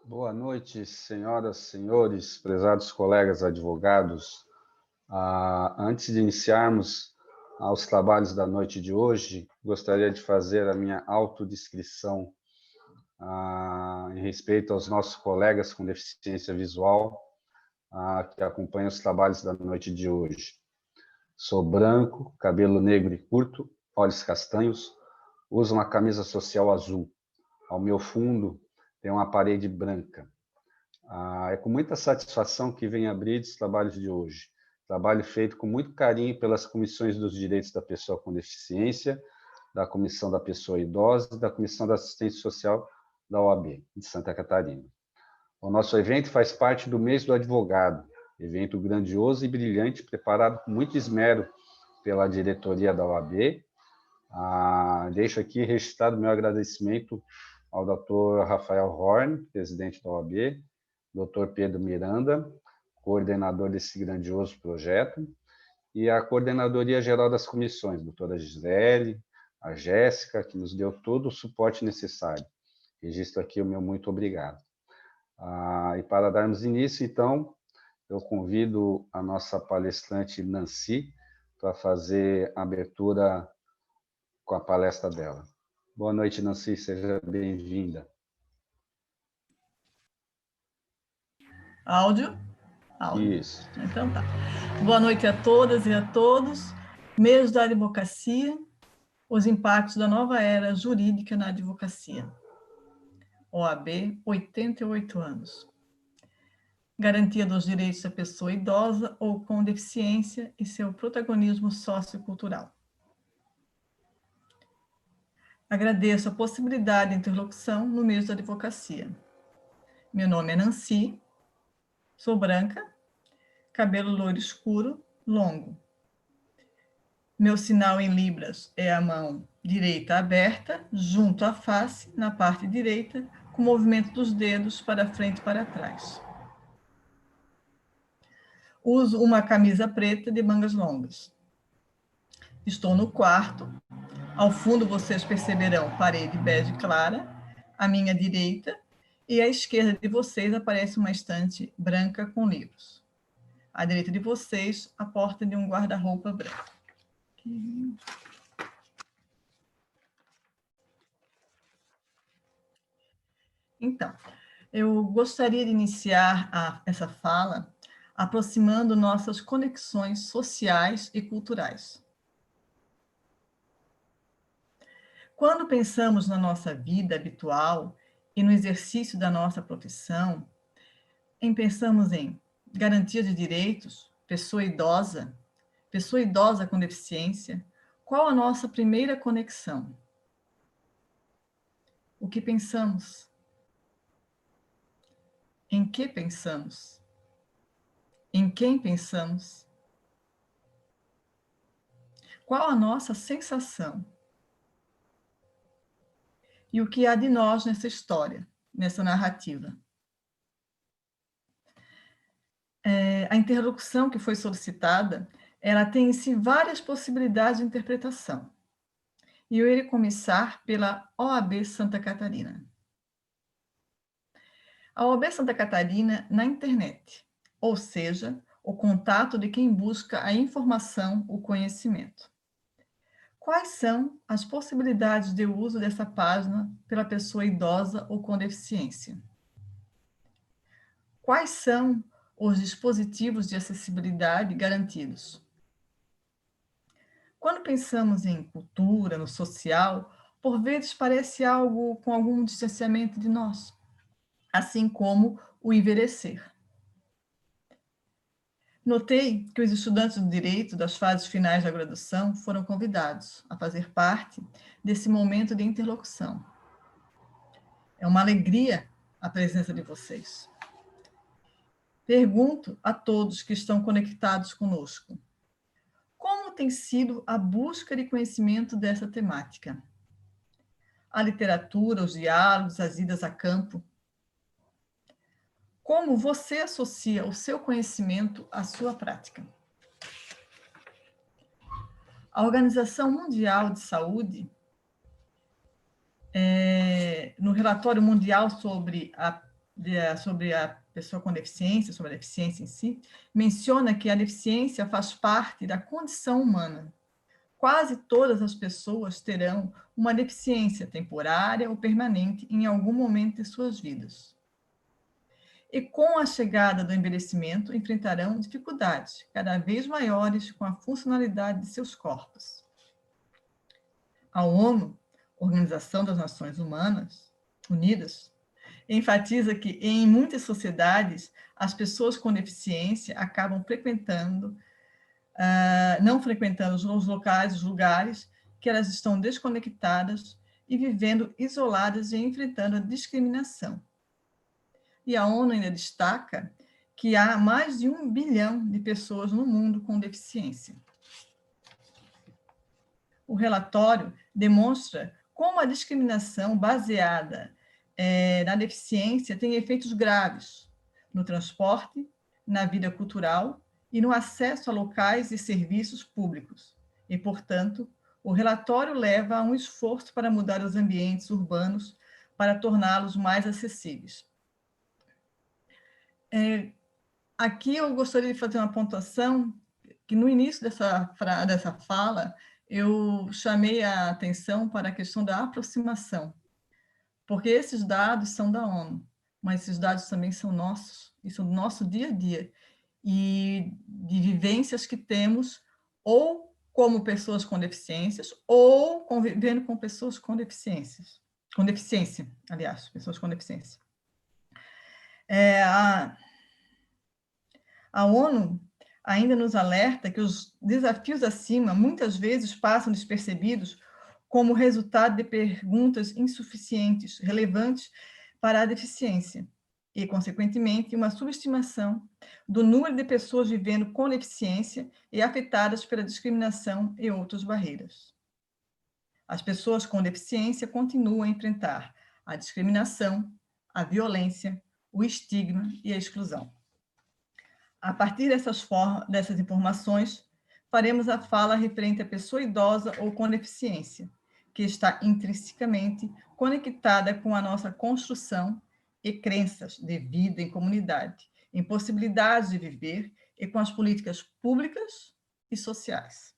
Boa noite, senhoras, senhores, prezados colegas advogados. Antes de iniciarmos os trabalhos da noite de hoje, gostaria de fazer a minha autodescrição em respeito aos nossos colegas com deficiência visual que acompanham os trabalhos da noite de hoje. Sou branco, cabelo negro e curto, olhos castanhos, uso uma camisa social azul. Ao meu fundo tem uma parede branca. É com muita satisfação que venho abrir os trabalhos de hoje. Trabalho feito com muito carinho pelas comissões dos direitos da pessoa com deficiência, da Comissão da Pessoa Idosa e da Comissão da Assistência Social da OAB de Santa Catarina. O nosso evento faz parte do mês do advogado, evento grandioso e brilhante, preparado com muito esmero pela diretoria da OAB. Deixo aqui registrado meu agradecimento ao Dr. Rafael Horn, presidente da OAB, Dr. Pedro Miranda, coordenador desse grandioso projeto, e a coordenadoria geral das comissões, doutora Gisele, a Jéssica, que nos deu todo o suporte necessário. Registro aqui o meu muito obrigado. E para darmos início, então, eu convido a nossa palestrante Nancy para fazer a abertura com a palestra dela. Boa noite, Nancy, seja bem-vinda. Áudio? Áudio. Isso. Então tá. Boa noite a todas e a todos. Mês da advocacia, os impactos da nova era jurídica na advocacia. OAB, 88 anos. Garantia dos direitos da pessoa idosa ou com deficiência e seu protagonismo sociocultural. Agradeço a possibilidade de interlocução no mês da advocacia. Meu nome é Nancy, sou branca, cabelo loiro escuro, longo. Meu sinal em libras é a mão direita aberta, junto à face, na parte direita, com o movimento dos dedos para frente e para trás. Uso uma camisa preta de mangas longas. Estou no quarto. Ao fundo vocês perceberão parede bege clara, à minha direita, e à esquerda de vocês aparece uma estante branca com livros. À direita de vocês, a porta de um guarda-roupa branco. Então, eu gostaria de iniciar essa fala aproximando nossas conexões sociais e culturais. Quando pensamos na nossa vida habitual e no exercício da nossa profissão, pensamos em garantia de direitos, pessoa idosa com deficiência, qual a nossa primeira conexão? O que pensamos? Em que pensamos? Em quem pensamos? Qual a nossa sensação? E o que há de nós nessa história, nessa narrativa? A interlocução que foi solicitada, ela tem em si várias possibilidades de interpretação. E eu irei começar pela OAB Santa Catarina. A OAB Santa Catarina na internet, ou seja, o contato de quem busca a informação, o conhecimento. Quais são as possibilidades de uso dessa página pela pessoa idosa ou com deficiência? Quais são os dispositivos de acessibilidade garantidos? Quando pensamos em cultura, no social, por vezes parece algo com algum distanciamento de nós, assim como o envelhecer. Notei que os estudantes do direito das fases finais da graduação foram convidados a fazer parte desse momento de interlocução. É uma alegria a presença de vocês. Pergunto a todos que estão conectados conosco: como tem sido a busca de conhecimento dessa temática? A literatura, os diálogos, as idas a campo? Como você associa o seu conhecimento à sua prática? A Organização Mundial de Saúde, no relatório mundial sobre a sobre a pessoa com deficiência, sobre a deficiência em si, menciona que a deficiência faz parte da condição humana. Quase todas as pessoas terão uma deficiência temporária ou permanente em algum momento de suas vidas. E com a chegada do envelhecimento, enfrentarão dificuldades cada vez maiores com a funcionalidade de seus corpos. A ONU, Organização das Nações Unidas, enfatiza que, em muitas sociedades, as pessoas com deficiência acabam não frequentando os locais, os lugares que elas estão desconectadas e vivendo isoladas e enfrentando a discriminação. E a ONU ainda destaca que há mais de 1 bilhão de pessoas no mundo com deficiência. O relatório demonstra como a discriminação baseada na deficiência tem efeitos graves no transporte, na vida cultural e no acesso a locais e serviços públicos. E, portanto, o relatório leva a um esforço para mudar os ambientes urbanos para torná-los mais acessíveis. Aqui eu gostaria de fazer uma pontuação que no início dessa fala eu chamei a atenção para a questão da aproximação, porque esses dados são da ONU, mas esses dados também são nossos, e são do nosso dia a dia, e de vivências que temos, ou como pessoas com deficiências, ou convivendo com pessoas com deficiência, aliás, pessoas com deficiência. A ONU ainda nos alerta que os desafios acima muitas vezes passam despercebidos como resultado de perguntas insuficientes, relevantes para a deficiência, e, consequentemente, uma subestimação do número de pessoas vivendo com deficiência e afetadas pela discriminação e outras barreiras. As pessoas com deficiência continuam a enfrentar a discriminação, a violência, o estigma e a exclusão. A partir dessas informações, faremos a fala referente à pessoa idosa ou com deficiência, que está intrinsecamente conectada com a nossa construção e crenças de vida em comunidade, em possibilidades de viver e com as políticas públicas e sociais.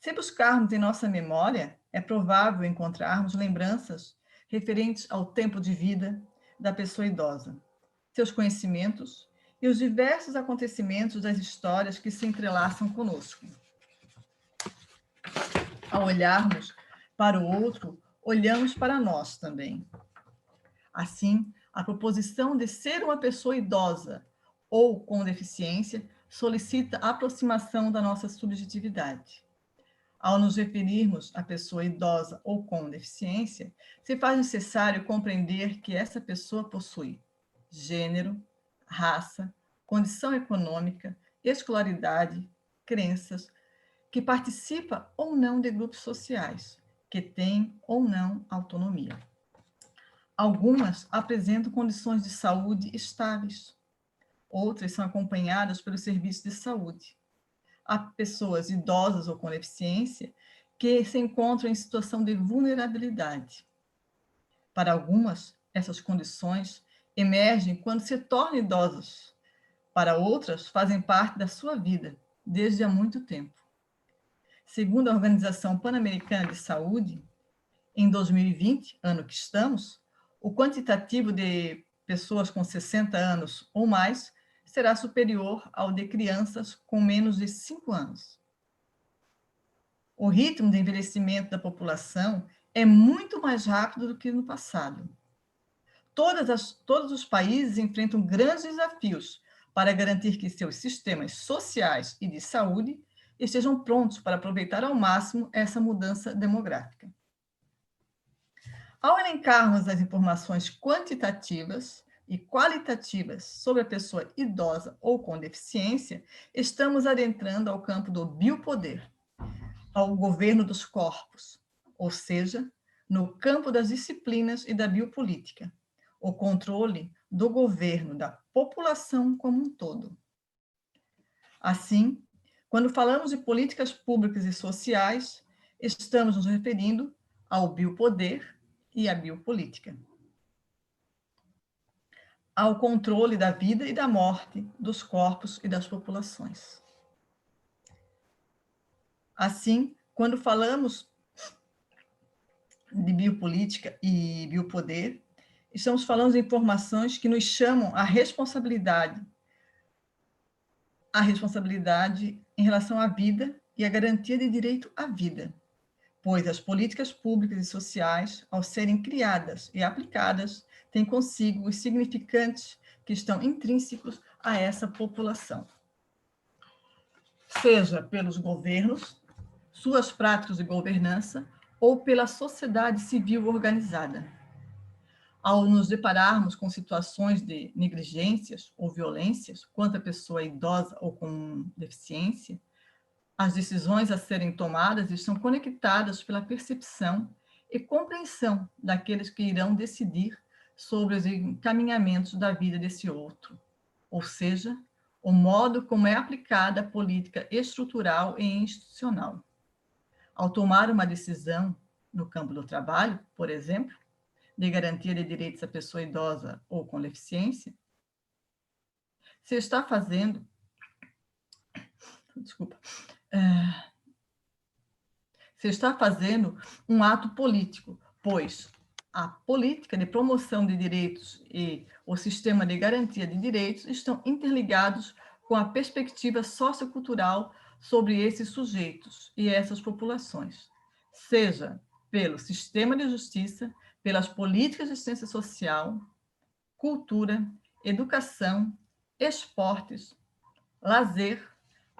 Se buscarmos em nossa memória, é provável encontrarmos lembranças referentes ao tempo de vida da pessoa idosa, seus conhecimentos e os diversos acontecimentos das histórias que se entrelaçam conosco. Ao olharmos para o outro, olhamos para nós também. Assim, a proposição de ser uma pessoa idosa ou com deficiência solicita a aproximação da nossa subjetividade. Ao nos referirmos à pessoa idosa ou com deficiência, se faz necessário compreender que essa pessoa possui gênero, raça, condição econômica, escolaridade, crenças, que participa ou não de grupos sociais, que tem ou não autonomia. Algumas apresentam condições de saúde estáveis, outras são acompanhadas pelos serviços de saúde. Há pessoas idosas ou com deficiência que se encontram em situação de vulnerabilidade. Para algumas, essas condições emergem quando se tornam idosos. Para outras, fazem parte da sua vida, desde há muito tempo. Segundo a Organização Pan-Americana de Saúde, em 2020, ano que estamos, o quantitativo de pessoas com 60 anos ou mais será superior ao de crianças com menos de 5 anos. O ritmo de envelhecimento da população é muito mais rápido do que no passado. Todos os países enfrentam grandes desafios para garantir que seus sistemas sociais e de saúde estejam prontos para aproveitar ao máximo essa mudança demográfica. Ao elencarmos as informações quantitativas e qualitativas sobre a pessoa idosa ou com deficiência, estamos adentrando ao campo do biopoder, ao governo dos corpos, ou seja, no campo das disciplinas e da biopolítica, o controle do governo da população como um todo. Assim, quando falamos de políticas públicas e sociais, estamos nos referindo ao biopoder e à biopolítica. ao controle da vida e da morte dos corpos e das populações. Assim, quando falamos de biopolítica e biopoder, estamos falando de informações que nos chamam à responsabilidade em relação à vida e à garantia de direito à vida, pois as políticas públicas e sociais, ao serem criadas e aplicadas, têm consigo os significantes que estão intrínsecos a essa população, seja pelos governos, suas práticas de governança, ou pela sociedade civil organizada. Ao nos depararmos com situações de negligências ou violências contra a pessoa idosa ou com deficiência, as decisões a serem tomadas estão conectadas pela percepção e compreensão daqueles que irão decidir sobre os encaminhamentos da vida desse outro, ou seja, o modo como é aplicada a política estrutural e institucional. Ao tomar uma decisão no campo do trabalho, por exemplo, de garantia de direitos à pessoa idosa ou com deficiência, se está fazendo um ato político, pois a política de promoção de direitos e o sistema de garantia de direitos estão interligados com a perspectiva sociocultural sobre esses sujeitos e essas populações, seja pelo sistema de justiça, pelas políticas de assistência social, cultura, educação, esportes, lazer,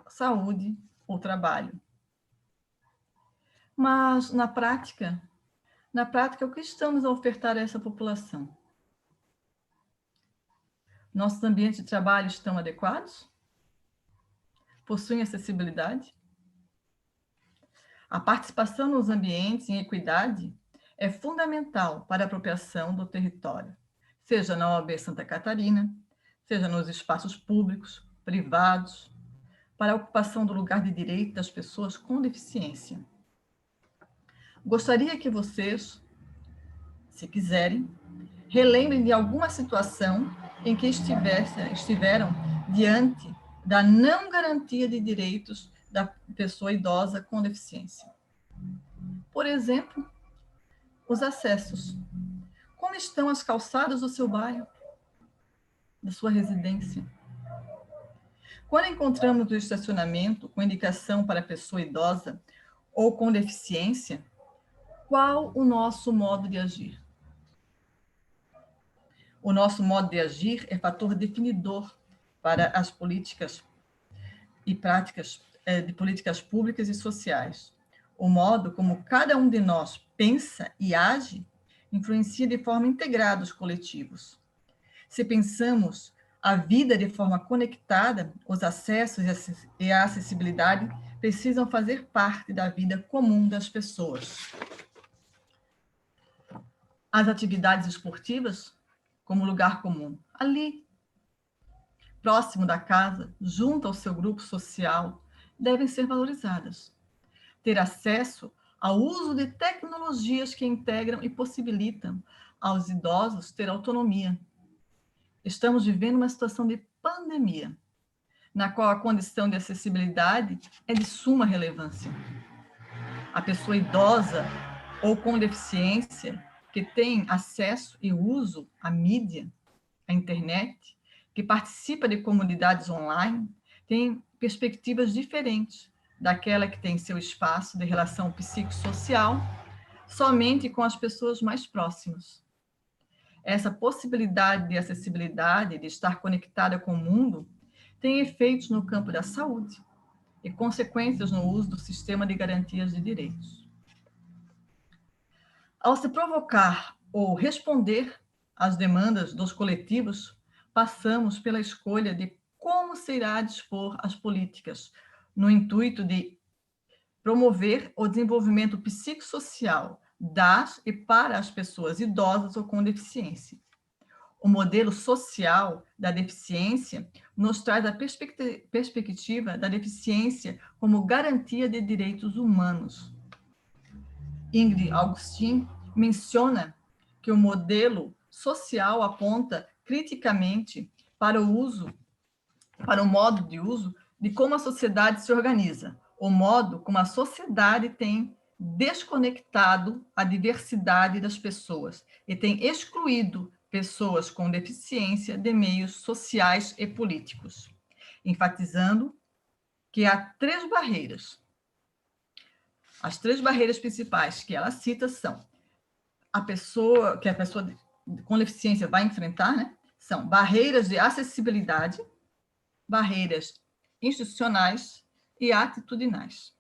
saúde ou trabalho. Mas, na prática, o que estamos a ofertar a essa população? Nossos ambientes de trabalho estão adequados? Possuem acessibilidade? A participação nos ambientes em equidade é fundamental para a apropriação do território, seja na OAB Santa Catarina, seja nos espaços públicos, privados, para a ocupação do lugar de direito das pessoas com deficiência. Gostaria que vocês, se quiserem, relembrem de alguma situação em que estiveram diante da não garantia de direitos da pessoa idosa com deficiência. Por exemplo, os acessos. Como estão as calçadas do seu bairro, da sua residência? Quando encontramos o estacionamento com indicação para pessoa idosa ou com deficiência, qual o nosso modo de agir? O nosso modo de agir é fator definidor para as políticas e práticas de políticas públicas e sociais. O modo como cada um de nós pensa e age influencia de forma integrada os coletivos. Se pensamos a vida de forma conectada, os acessos e a acessibilidade precisam fazer parte da vida comum das pessoas. As atividades esportivas, como lugar comum, ali, próximo da casa, junto ao seu grupo social, devem ser valorizadas. Ter acesso ao uso de tecnologias que integram e possibilitam aos idosos ter autonomia. Estamos vivendo uma situação de pandemia, na qual a condição de acessibilidade é de suma relevância. A pessoa idosa ou com deficiência que tem acesso e uso à mídia, à internet, que participa de comunidades online, tem perspectivas diferentes daquela que tem seu espaço de relação psicossocial somente com as pessoas mais próximas. Essa possibilidade de acessibilidade, de estar conectada com o mundo, tem efeitos no campo da saúde e consequências no uso do sistema de garantias de direitos. Ao se provocar ou responder às demandas dos coletivos, passamos pela escolha de como se irá dispor as políticas, no intuito de promover o desenvolvimento psicossocial das e para as pessoas idosas ou com deficiência. O modelo social da deficiência nos traz a perspectiva da deficiência como garantia de direitos humanos. Ingrid Augustin menciona que o modelo social aponta criticamente para o modo de uso de como a sociedade se organiza, o modo como a sociedade tem desconectado a diversidade das pessoas e tem excluído pessoas com deficiência de meios sociais e políticos, enfatizando que há três barreiras. As três barreiras principais que ela cita são a pessoa com deficiência vai enfrentar, né? São barreiras de acessibilidade, barreiras institucionais e atitudinais.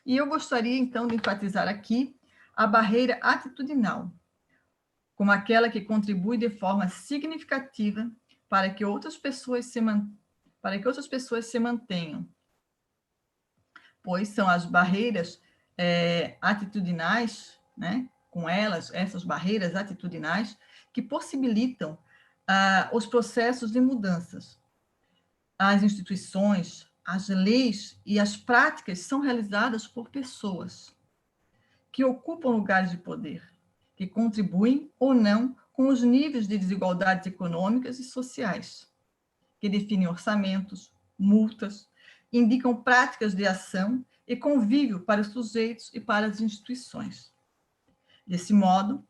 E eu gostaria, então, de enfatizar aqui a barreira atitudinal, como aquela que contribui de forma significativa para que outras pessoas se mantenham, pois são as barreiras atitudinais, né, com elas, essas barreiras atitudinais, que possibilitam os processos de mudanças. As instituições, as leis e as práticas são realizadas por pessoas que ocupam lugares de poder, que contribuem ou não com os níveis de desigualdades econômicas e sociais, que definem orçamentos, multas, indicam práticas de ação e convívio para os sujeitos e para as instituições. Desse modo,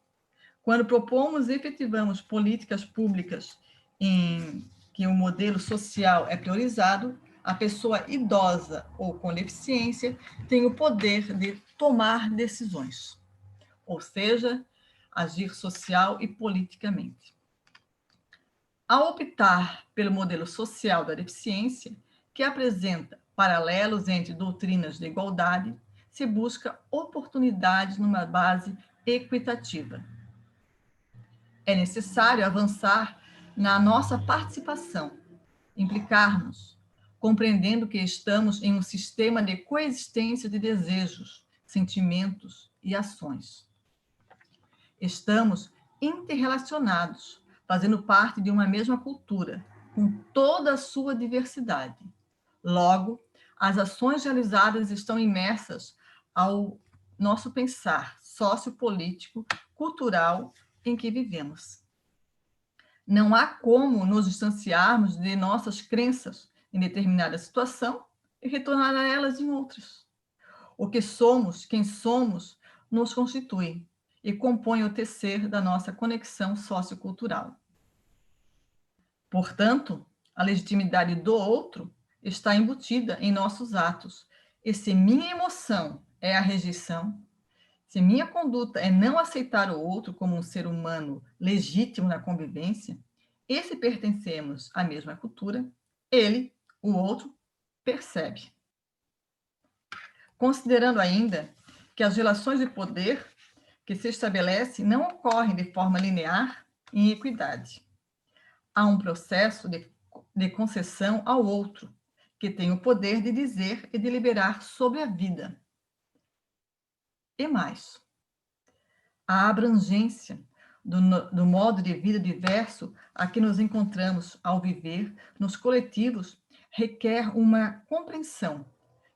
quando propomos e efetivamos políticas públicas em que o modelo social é priorizado, a pessoa idosa ou com deficiência tem o poder de tomar decisões, ou seja, agir social e politicamente. Ao optar pelo modelo social da deficiência, que apresenta paralelos entre doutrinas de igualdade, se busca oportunidades numa base equitativa. É necessário avançar na nossa participação, implicar-nos, compreendendo que estamos em um sistema de coexistência de desejos, sentimentos e ações. Estamos interrelacionados, fazendo parte de uma mesma cultura, com toda a sua diversidade. Logo, as ações realizadas estão imersas ao nosso pensar sociopolítico, cultural em que vivemos. Não há como nos distanciarmos de nossas crenças em determinada situação e retornar a elas em outras. O que somos, quem somos, nos constitui e compõe o tecer da nossa conexão sociocultural. Portanto, a legitimidade do outro está embutida em nossos atos. E se minha emoção é a rejeição, se minha conduta é não aceitar o outro como um ser humano legítimo na convivência, e se pertencemos à mesma cultura, ele, o outro, percebe. Considerando ainda que as relações de poder que se estabelecem não ocorrem de forma linear e em equidade. Há um processo de concessão ao outro, que tem o poder de dizer e deliberar sobre a vida. E mais, a abrangência do modo de vida diverso a que nos encontramos ao viver nos coletivos requer uma compreensão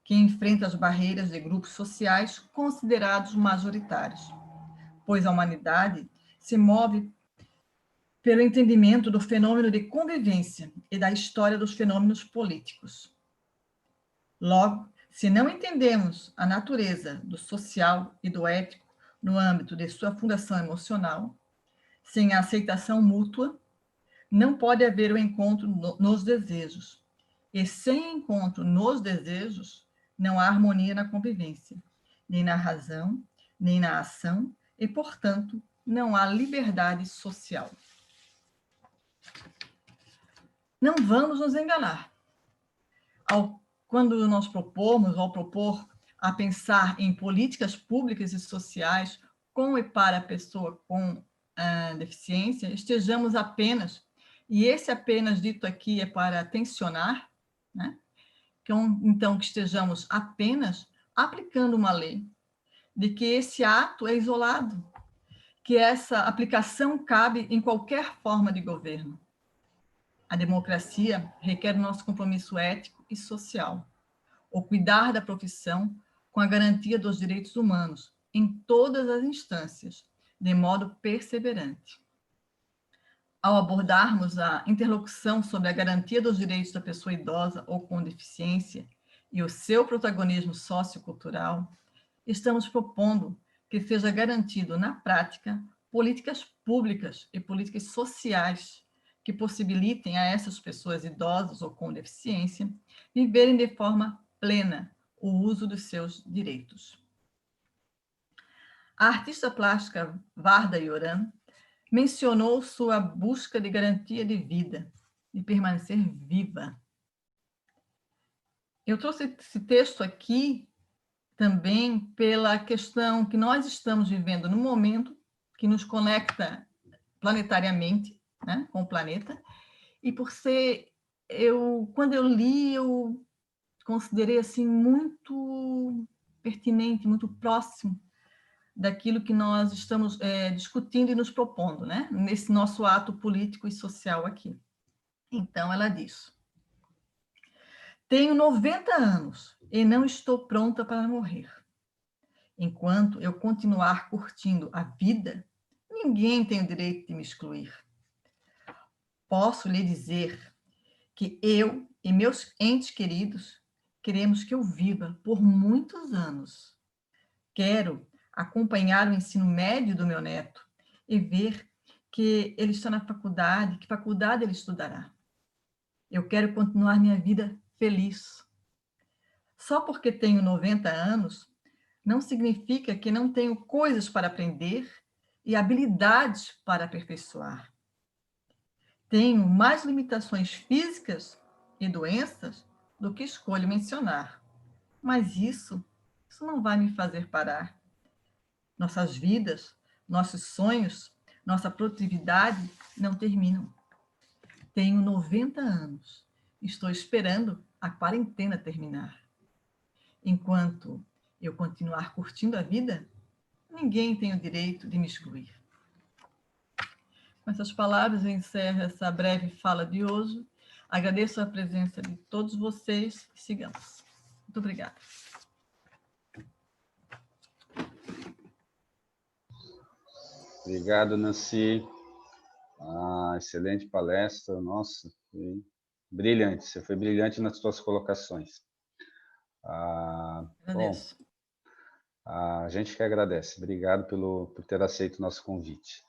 que enfrenta as barreiras de grupos sociais considerados majoritários, pois a humanidade se move pelo entendimento do fenômeno de convivência e da história dos fenômenos políticos. Logo, se não entendemos a natureza do social e do ético no âmbito de sua fundação emocional, sem a aceitação mútua, não pode haver o encontro nos desejos. E sem encontro nos desejos, não há harmonia na convivência, nem na razão, nem na ação, e, portanto, não há liberdade social. Não vamos nos enganar. Quando nós propor a pensar em políticas públicas e sociais com e para a pessoa com deficiência, estejamos apenas, e esse apenas dito aqui é para tensionar, né? Então, que estejamos apenas aplicando uma lei, de que esse ato é isolado, que essa aplicação cabe em qualquer forma de governo. A democracia requer o nosso compromisso ético e social, o cuidar da profissão com a garantia dos direitos humanos em todas as instâncias, de modo perseverante. ao abordarmos a interlocução sobre a garantia dos direitos da pessoa idosa ou com deficiência e o seu protagonismo sociocultural, estamos propondo que seja garantido, na prática, políticas públicas e políticas sociais que possibilitem a essas pessoas idosas ou com deficiência viverem de forma plena o uso dos seus direitos. A artista plástica Varda Yoran mencionou sua busca de garantia de vida, de permanecer viva. Eu trouxe esse texto aqui também pela questão que nós estamos vivendo no momento, que nos conecta planetariamente, né, com o planeta, e por ser, quando eu li, eu considerei assim muito pertinente, muito próximo daquilo que nós estamos discutindo e nos propondo, né, nesse nosso ato político e social aqui. Então, ela diz: tenho 90 anos e não estou pronta para morrer. Enquanto eu continuar curtindo a vida, ninguém tem o direito de me excluir. Posso lhe dizer que eu e meus entes queridos queremos que eu viva por muitos anos. Quero acompanhar o ensino médio do meu neto e ver que ele está na faculdade, que faculdade ele estudará. Eu quero continuar minha vida feliz. Só porque tenho 90 anos, não significa que não tenho coisas para aprender e habilidades para aperfeiçoar. Tenho mais limitações físicas e doenças do que escolho mencionar, mas isso não vai me fazer parar. Nossas vidas, nossos sonhos, nossa produtividade não terminam. Tenho 90 anos, estou esperando a quarentena terminar. Enquanto eu continuar curtindo a vida, ninguém tem o direito de me excluir. Com essas palavras, eu encerro essa breve fala de hoje. Agradeço a presença de todos vocês e sigamos. Muito obrigada. Obrigado, Nancy. Excelente palestra, nossa, brilhante, você foi brilhante nas suas colocações. Agradeço. Bom, a gente que agradece, obrigado por ter aceito o nosso convite.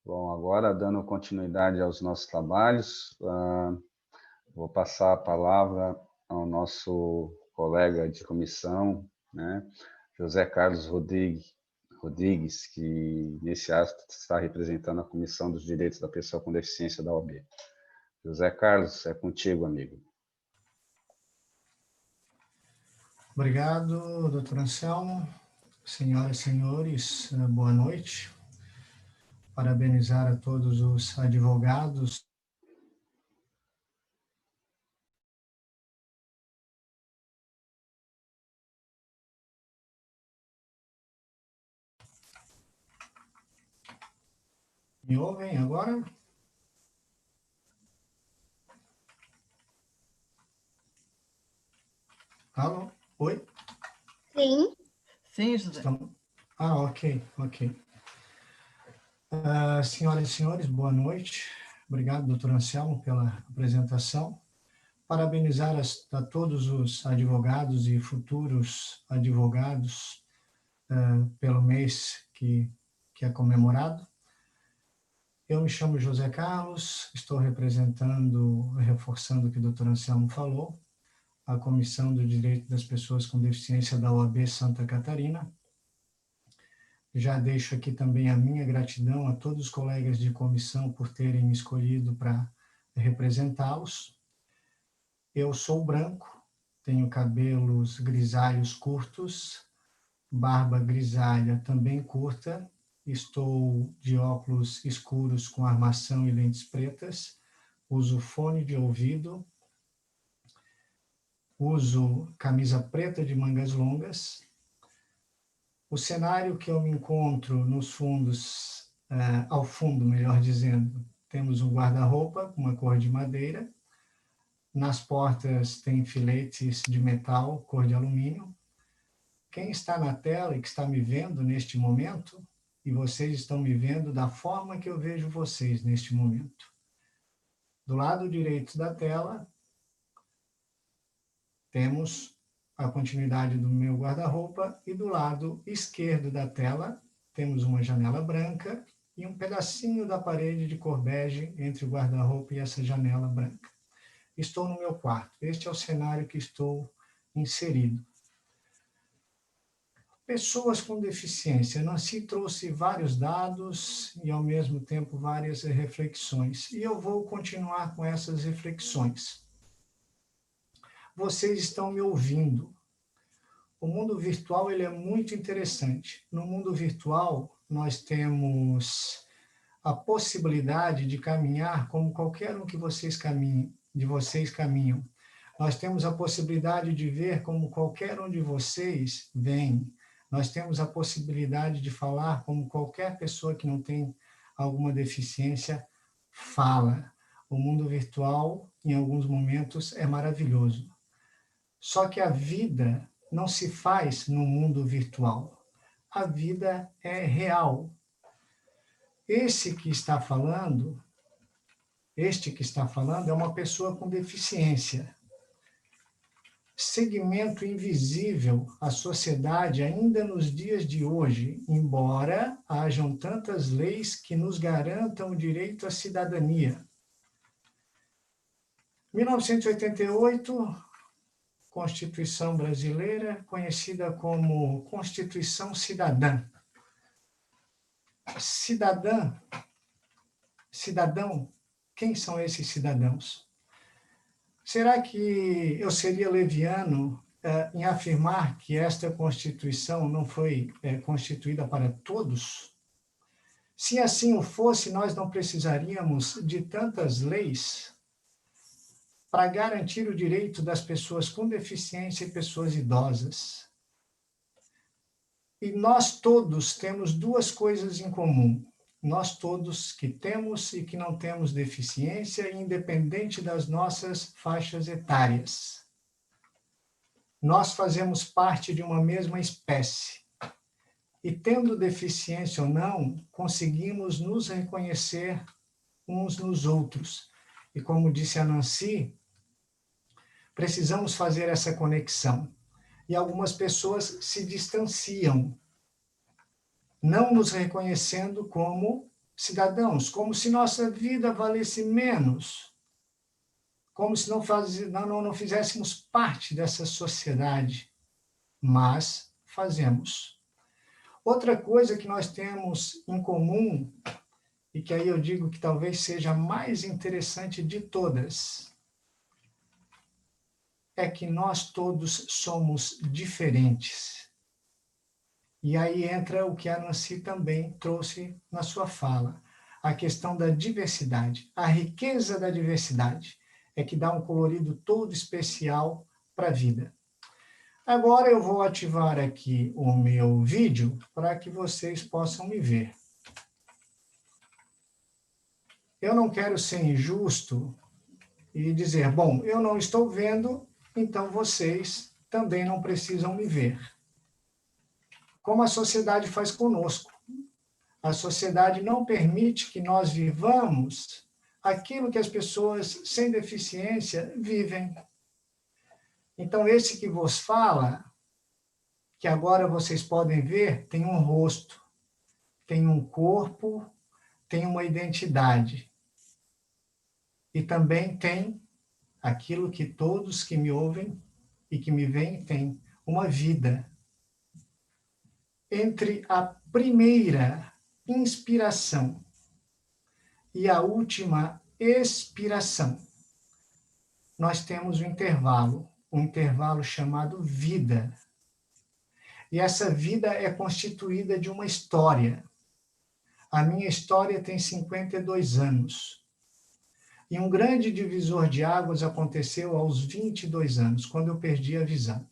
Bom, agora, dando continuidade aos nossos trabalhos, vou passar a palavra ao nosso colega de comissão, né, José Carlos Rodrigues, que nesse ato está representando a Comissão dos Direitos da Pessoa com Deficiência da OAB. José Carlos, é contigo, amigo. Obrigado, doutor Anselmo. Senhoras e senhores, boa noite. Parabenizar a todos os advogados Me ouvem agora? Alô? Oi? Sim. Sim, José. Ok. Senhoras e senhores, boa noite. Obrigado, doutor Anselmo, pela apresentação. Parabenizar a todos os advogados e futuros advogados pelo mês que é comemorado. Eu me chamo José Carlos, estou reforçando o que o doutor Anselmo falou, a Comissão do Direito das Pessoas com Deficiência da OAB Santa Catarina. Já deixo aqui também a minha gratidão a todos os colegas de comissão por terem me escolhido para representá-los. Eu sou branco, tenho cabelos grisalhos curtos, barba grisalha também curta, estou de óculos escuros com armação e lentes pretas, uso fone de ouvido, uso camisa preta de mangas longas. O cenário que eu me encontro nos fundos, ao fundo, melhor dizendo, temos um guarda-roupa com uma cor de madeira. Nas portas tem filetes de metal, cor de alumínio. Quem está na tela e que está me vendo neste momento e vocês estão me vendo da forma que eu vejo vocês neste momento. Do lado direito da tela, temos a continuidade do meu guarda-roupa e do lado esquerdo da tela temos uma janela branca e um pedacinho da parede de cor bege entre o guarda-roupa e essa janela branca. Estou no meu quarto. Este é o cenário que estou inserido. Pessoas com deficiência. Nancy trouxe vários dados e, ao mesmo tempo, várias reflexões. E eu vou continuar com essas reflexões. Vocês estão me ouvindo. O mundo virtual ele é muito interessante. No mundo virtual, nós temos a possibilidade de caminhar como qualquer um que vocês caminham. Nós temos a possibilidade de ver como qualquer um de vocês vem. Nós temos a possibilidade de falar como qualquer pessoa que não tem alguma deficiência fala. O mundo virtual, em alguns momentos, é maravilhoso. Só que a vida não se faz no mundo virtual. A vida é real. Este que está falando é uma pessoa com deficiência. Segmento invisível à sociedade ainda nos dias de hoje, embora hajam tantas leis que nos garantam o direito à cidadania. 1988, Constituição Brasileira, conhecida como Constituição Cidadã. Cidadão, quem são esses cidadãos? Será que eu seria leviano em afirmar que esta Constituição não foi constituída para todos? Se assim o fosse, nós não precisaríamos de tantas leis para garantir o direito das pessoas com deficiência e pessoas idosas. E nós todos temos duas coisas em comum. Nós todos que temos e que não temos deficiência, independente das nossas faixas etárias. Nós fazemos parte de uma mesma espécie. E tendo deficiência ou não, conseguimos nos reconhecer uns nos outros. E como disse a Nancy, precisamos fazer essa conexão. E algumas pessoas se distanciam, não nos reconhecendo como cidadãos, como se nossa vida valesse menos, como se não fizéssemos parte dessa sociedade, mas fazemos. Outra coisa que nós temos em comum, e que aí eu digo que talvez seja a mais interessante de todas, é que nós todos somos diferentes. E aí entra o que a Nancy também trouxe na sua fala, a questão da diversidade. A riqueza da diversidade é que dá um colorido todo especial para a vida. Agora eu vou ativar aqui o meu vídeo para que vocês possam me ver. Eu não quero ser injusto e dizer, bom, eu não estou vendo, então vocês também não precisam me ver. Como a sociedade faz conosco. A sociedade não permite que nós vivamos aquilo que as pessoas sem deficiência vivem. Então, esse que vos fala, que agora vocês podem ver, tem um rosto, tem um corpo, tem uma identidade. E também tem aquilo que todos que me ouvem e que me veem têm, uma vida. Entre a primeira inspiração e a última expiração, nós temos um intervalo chamado vida. E essa vida é constituída de uma história. A minha história tem 52 anos. E um grande divisor de águas aconteceu aos 22 anos, quando eu perdi a visão.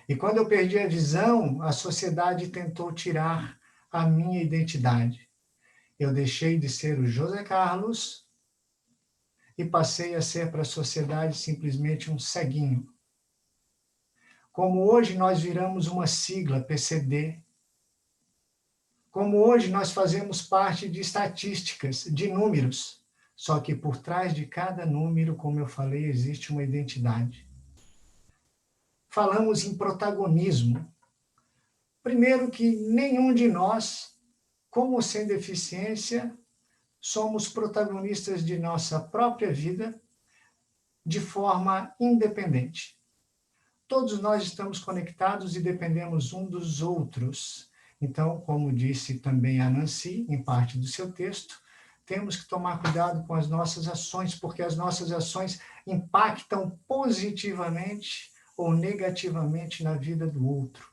E quando eu perdi a visão, a sociedade tentou tirar a minha identidade. Eu deixei de ser o José Carlos e passei a ser para a sociedade simplesmente um ceguinho. Como hoje nós viramos uma sigla, PCD, Como hoje nós fazemos parte de estatísticas, de números, só que por trás de cada número, como eu falei, existe uma identidade. Falamos em protagonismo. Primeiro que nenhum de nós, com ou sem deficiência, somos protagonistas de nossa própria vida de forma independente. Todos nós estamos conectados e dependemos um dos outros. Então, como disse também a Nancy, em parte do seu texto, temos que tomar cuidado com as nossas ações, porque as nossas ações impactam positivamente ou negativamente na vida do outro.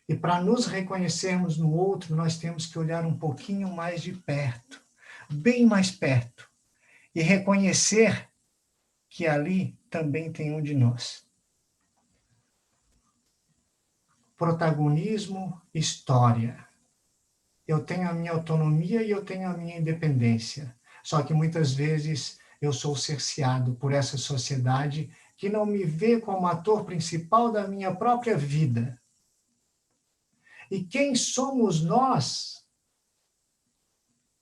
E para nos reconhecermos no outro, nós temos que olhar um pouquinho mais de perto, bem mais perto, e reconhecer que ali também tem um de nós. Protagonismo, história. Eu tenho a minha autonomia e eu tenho a minha independência. Só que muitas vezes eu sou cerceado por essa sociedade que não me vê como ator principal da minha própria vida. E quem somos nós?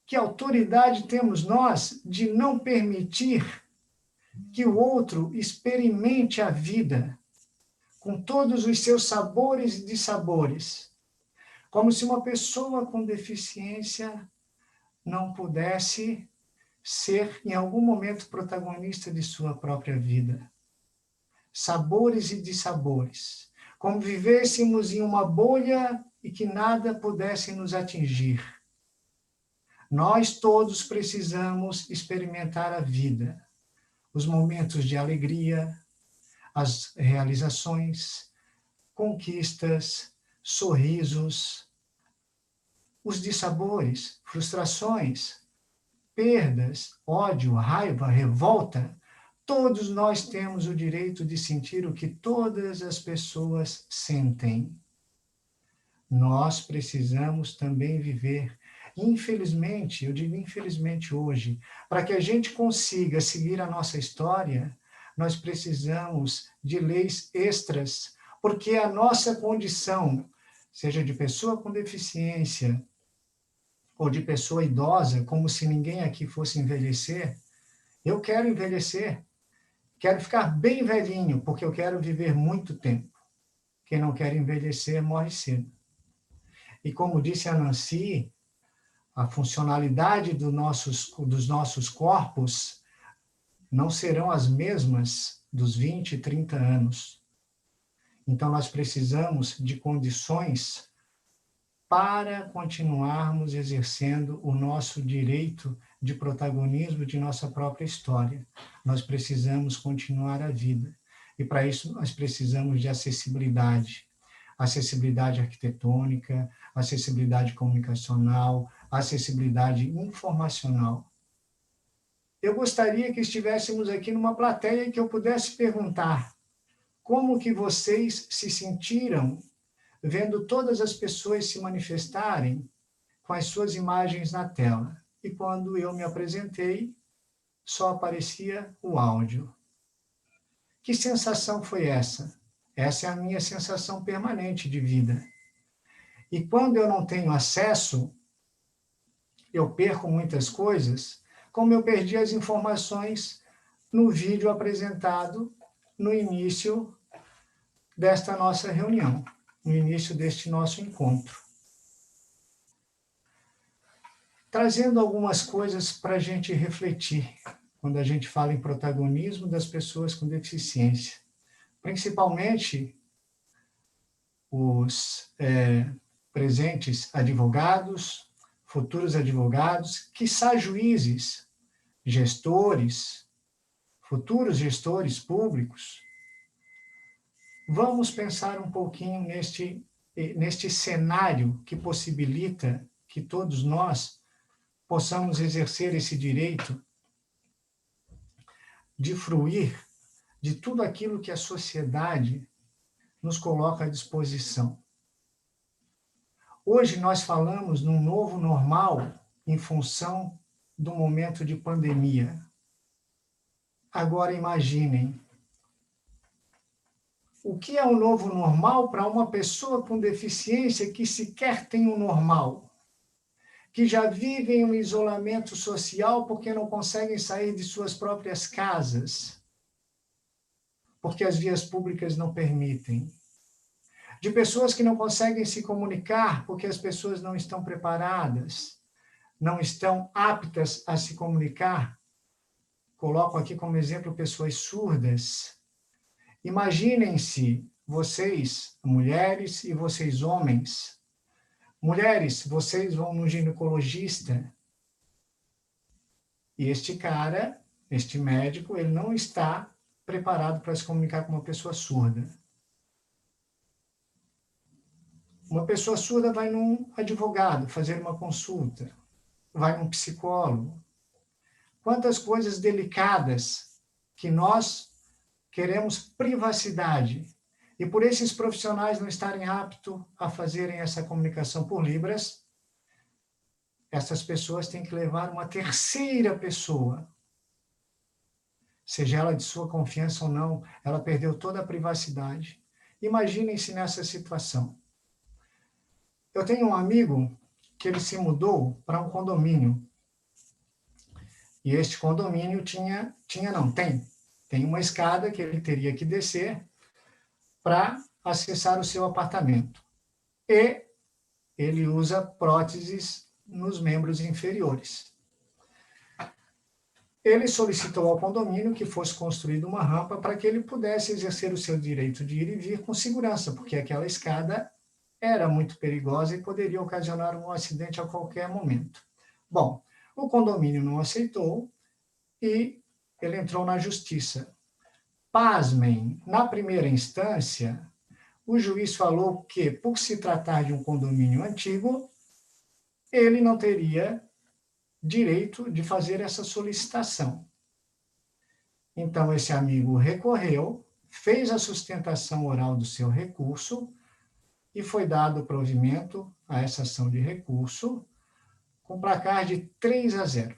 Que autoridade temos nós de não permitir que o outro experimente a vida com todos os seus sabores e dissabores, como se uma pessoa com deficiência não pudesse ser, em algum momento, protagonista de sua própria vida. Sabores e dissabores, como vivêssemos em uma bolha e que nada pudesse nos atingir. Nós todos precisamos experimentar a vida, os momentos de alegria, as realizações, conquistas, sorrisos, os dissabores, frustrações, perdas, ódio, raiva, revolta. Todos nós temos o direito de sentir o que todas as pessoas sentem. Nós precisamos também viver. Infelizmente, eu digo infelizmente hoje, para que a gente consiga seguir a nossa história, nós precisamos de leis extras, porque a nossa condição, seja de pessoa com deficiência ou de pessoa idosa, como se ninguém aqui fosse envelhecer, eu quero envelhecer, quero ficar bem velhinho, porque eu quero viver muito tempo. Quem não quer envelhecer morre cedo. E como disse a Nancy, a funcionalidade dos nossos corpos não serão as mesmas dos 20, 30 anos. Então, nós precisamos de condições para continuarmos exercendo o nosso direito de protagonismo de nossa própria história. Nós precisamos continuar a vida. E, para isso, nós precisamos de acessibilidade. Acessibilidade arquitetônica, acessibilidade comunicacional, acessibilidade informacional. Eu gostaria que estivéssemos aqui numa plateia e que eu pudesse perguntar como que vocês se sentiram vendo todas as pessoas se manifestarem com as suas imagens na tela. E quando eu me apresentei, só aparecia o áudio. Que sensação foi essa? Essa é a minha sensação permanente de vida. E quando eu não tenho acesso, eu perco muitas coisas, como eu perdi as informações no vídeo apresentado no início desta nossa reunião, no início deste nosso encontro. Trazendo algumas coisas para a gente refletir, quando a gente fala em protagonismo das pessoas com deficiência. Principalmente os presentes advogados, futuros advogados, quiçá juízes, gestores, futuros gestores públicos. Vamos pensar um pouquinho neste cenário que possibilita que todos nós possamos exercer esse direito de fruir de tudo aquilo que a sociedade nos coloca à disposição. Hoje nós falamos num novo normal em função do momento de pandemia. Agora imaginem o que é o novo normal para uma pessoa com deficiência que sequer tem um normal, que já vive em um isolamento social porque não conseguem sair de suas próprias casas, porque as vias públicas não permitem, de pessoas que não conseguem se comunicar porque as pessoas não estão preparadas, não estão aptas a se comunicar. Coloco aqui como exemplo pessoas surdas. Imaginem-se vocês, mulheres, e vocês, homens. Mulheres, vocês vão no ginecologista e este cara, este médico, ele não está preparado para se comunicar com uma pessoa surda. Uma pessoa surda vai num advogado fazer uma consulta, vai num psicólogo. Quantas coisas delicadas que nós queremos privacidade. E por esses profissionais não estarem aptos a fazerem essa comunicação por Libras, essas pessoas têm que levar uma terceira pessoa, seja ela de sua confiança ou não, ela perdeu toda a privacidade. Imaginem-se nessa situação. Eu tenho um amigo que ele se mudou para um condomínio. E este condomínio tem uma escada que ele teria que descer para acessar o seu apartamento. E ele usa próteses nos membros inferiores. Ele solicitou ao condomínio que fosse construída uma rampa para que ele pudesse exercer o seu direito de ir e vir com segurança, porque aquela escada era muito perigosa e poderia ocasionar um acidente a qualquer momento. Bom, o condomínio não aceitou e ele entrou na justiça. Pasmem, na primeira instância, o juiz falou que, por se tratar de um condomínio antigo, ele não teria direito de fazer essa solicitação. Então, esse amigo recorreu, fez a sustentação oral do seu recurso e foi dado provimento a essa ação de recurso com placar de 3-0.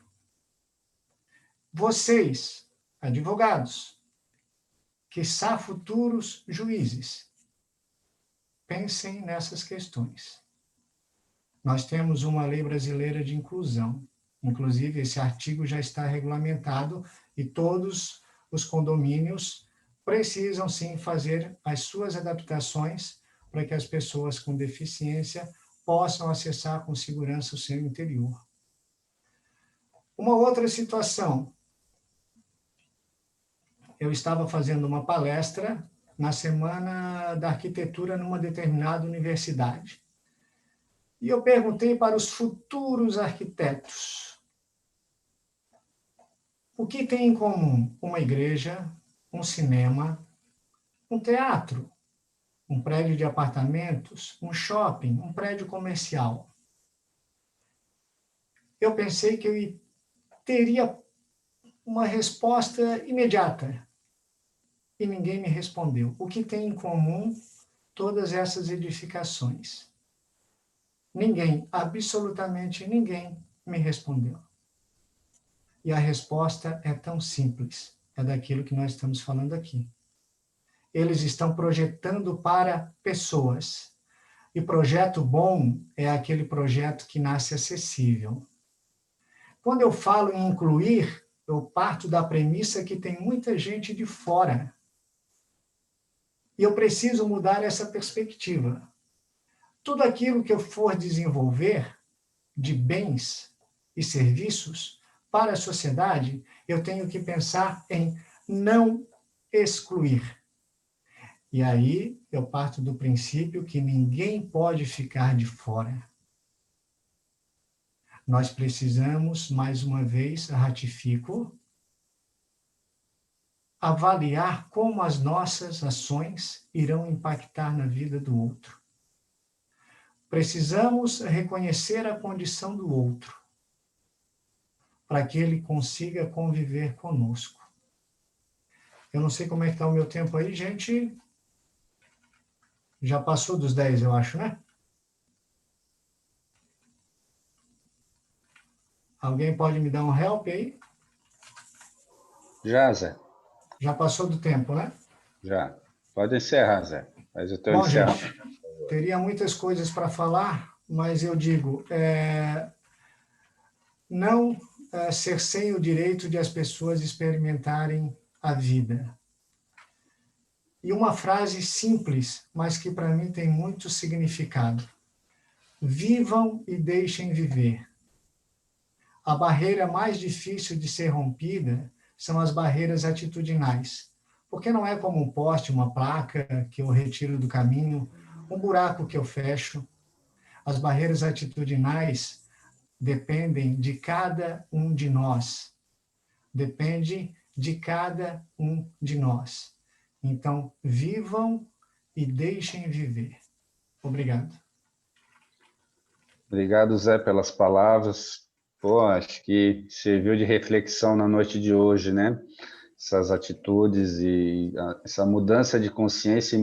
Vocês, advogados, quiçá futuros juízes, pensem nessas questões. Nós temos uma lei brasileira de inclusão. Inclusive, esse artigo já está regulamentado e todos os condomínios precisam, sim, fazer as suas adaptações para que as pessoas com deficiência possam acessar com segurança o seu interior. Uma outra situação. Eu estava fazendo uma palestra na Semana da Arquitetura numa determinada universidade. E eu perguntei para os futuros arquitetos: o que tem em comum uma igreja, um cinema, um teatro, um prédio de apartamentos, um shopping, um prédio comercial? Eu pensei que eu teria uma resposta imediata. E ninguém me respondeu. O que tem em comum todas essas edificações? Ninguém, absolutamente ninguém, me respondeu. E a resposta é tão simples. É daquilo que nós estamos falando aqui. Eles estão projetando para pessoas. E projeto bom é aquele projeto que nasce acessível. Quando eu falo em incluir, eu parto da premissa que tem muita gente de fora. E eu preciso mudar essa perspectiva. Tudo aquilo que eu for desenvolver de bens e serviços para a sociedade, eu tenho que pensar em não excluir. E aí eu parto do princípio que ninguém pode ficar de fora. Nós precisamos, mais uma vez, ratifico, avaliar como as nossas ações irão impactar na vida do outro. Precisamos reconhecer a condição do outro, para que ele consiga conviver conosco. Eu não sei como é que está o meu tempo aí, gente. Já passou dos 10, eu acho, né? Alguém pode me dar um help aí? Já, Zé. Já passou do tempo, né? Já. Pode encerrar, Zé. Faz o teu Bom, encerramento. gente, teria muitas coisas para falar, mas eu digo, não cerceiem o direito de as pessoas experimentarem a vida. E uma frase simples, mas que para mim tem muito significado. Vivam e deixem viver. A barreira mais difícil de ser rompida são as barreiras atitudinais, porque não é como um poste, uma placa que eu retiro do caminho, um buraco que eu fecho. As barreiras atitudinais dependem de cada um de nós. Depende de cada um de nós. Então, vivam e deixem viver. Obrigado. Obrigado, Zé, pelas palavras. Pô, acho que serviu de reflexão na noite de hoje, né? Essas atitudes e essa mudança de consciência e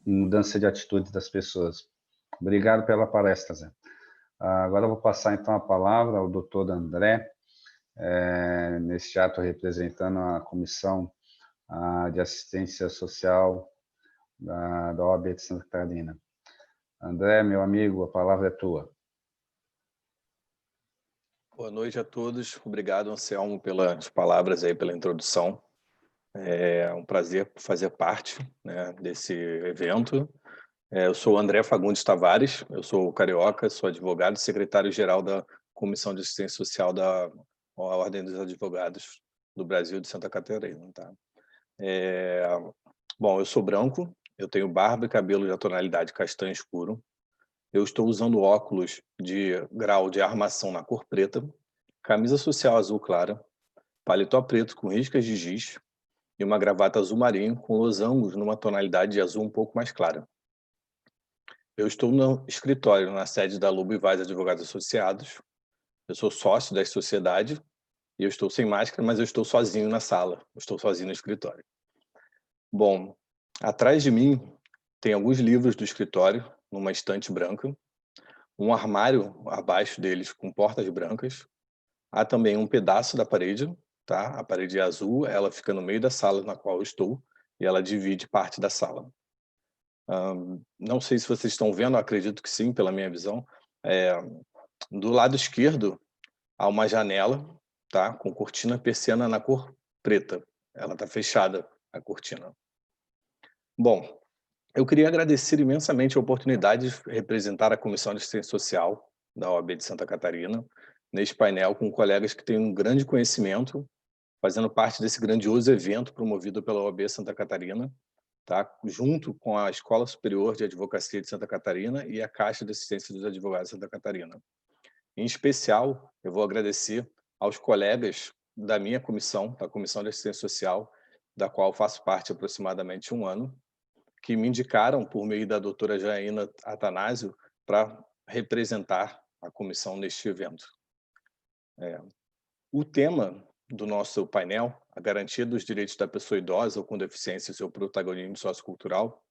mudança de atitude das pessoas. Obrigado pela palestra, Zé. Agora eu vou passar, então, a palavra ao doutor André, neste ato representando a Comissão de Assistência Social da OAB de Santa Catarina. André, meu amigo, a palavra é tua. Boa noite a todos. Obrigado, Anselmo, pelas palavras aí, pela introdução. É um prazer fazer parte, né, desse evento. Eu sou o André Fagundes Tavares, eu sou carioca, sou advogado e secretário-geral da Comissão de Assistência Social da Ordem dos Advogados do Brasil de Santa Catarina. Tá? Bom, eu sou branco, eu tenho barba e cabelo de tonalidade castanho escuro. Eu estou usando óculos de grau de armação na cor preta, camisa social azul clara, paletó preto com riscas de giz e uma gravata azul marinho com losangos numa tonalidade de azul um pouco mais clara. Eu estou no escritório, na sede da Lobo e Vaz Advogados Associados. Eu sou sócio da sociedade e eu estou sem máscara, mas eu estou sozinho na sala. Eu estou sozinho no escritório. Bom, atrás de mim tem alguns livros do escritório, numa estante branca, um armário abaixo deles com portas brancas. Há também um pedaço da parede, tá? A parede é azul, ela fica no meio da sala na qual eu estou e ela divide parte da sala. Não sei se vocês estão vendo, acredito que sim, pela minha visão. Do lado esquerdo há uma janela, tá? Com cortina persiana na cor preta. Ela está fechada, a cortina. Bom, eu queria agradecer imensamente a oportunidade de representar a Comissão de Assistência Social da OAB de Santa Catarina, neste painel com colegas que têm um grande conhecimento, fazendo parte desse grandioso evento promovido pela OAB Santa Catarina, tá? Junto com a Escola Superior de Advocacia de Santa Catarina e a Caixa de Assistência dos Advogados de Santa Catarina. Em especial, eu vou agradecer aos colegas da minha comissão, da Comissão de Assistência Social, da qual faço parte há aproximadamente um ano, que me indicaram, por meio da doutora Jaina Atanásio, para representar a comissão neste evento. O tema do nosso painel, a garantia dos direitos da pessoa idosa ou com deficiência e seu protagonismo sociocultural,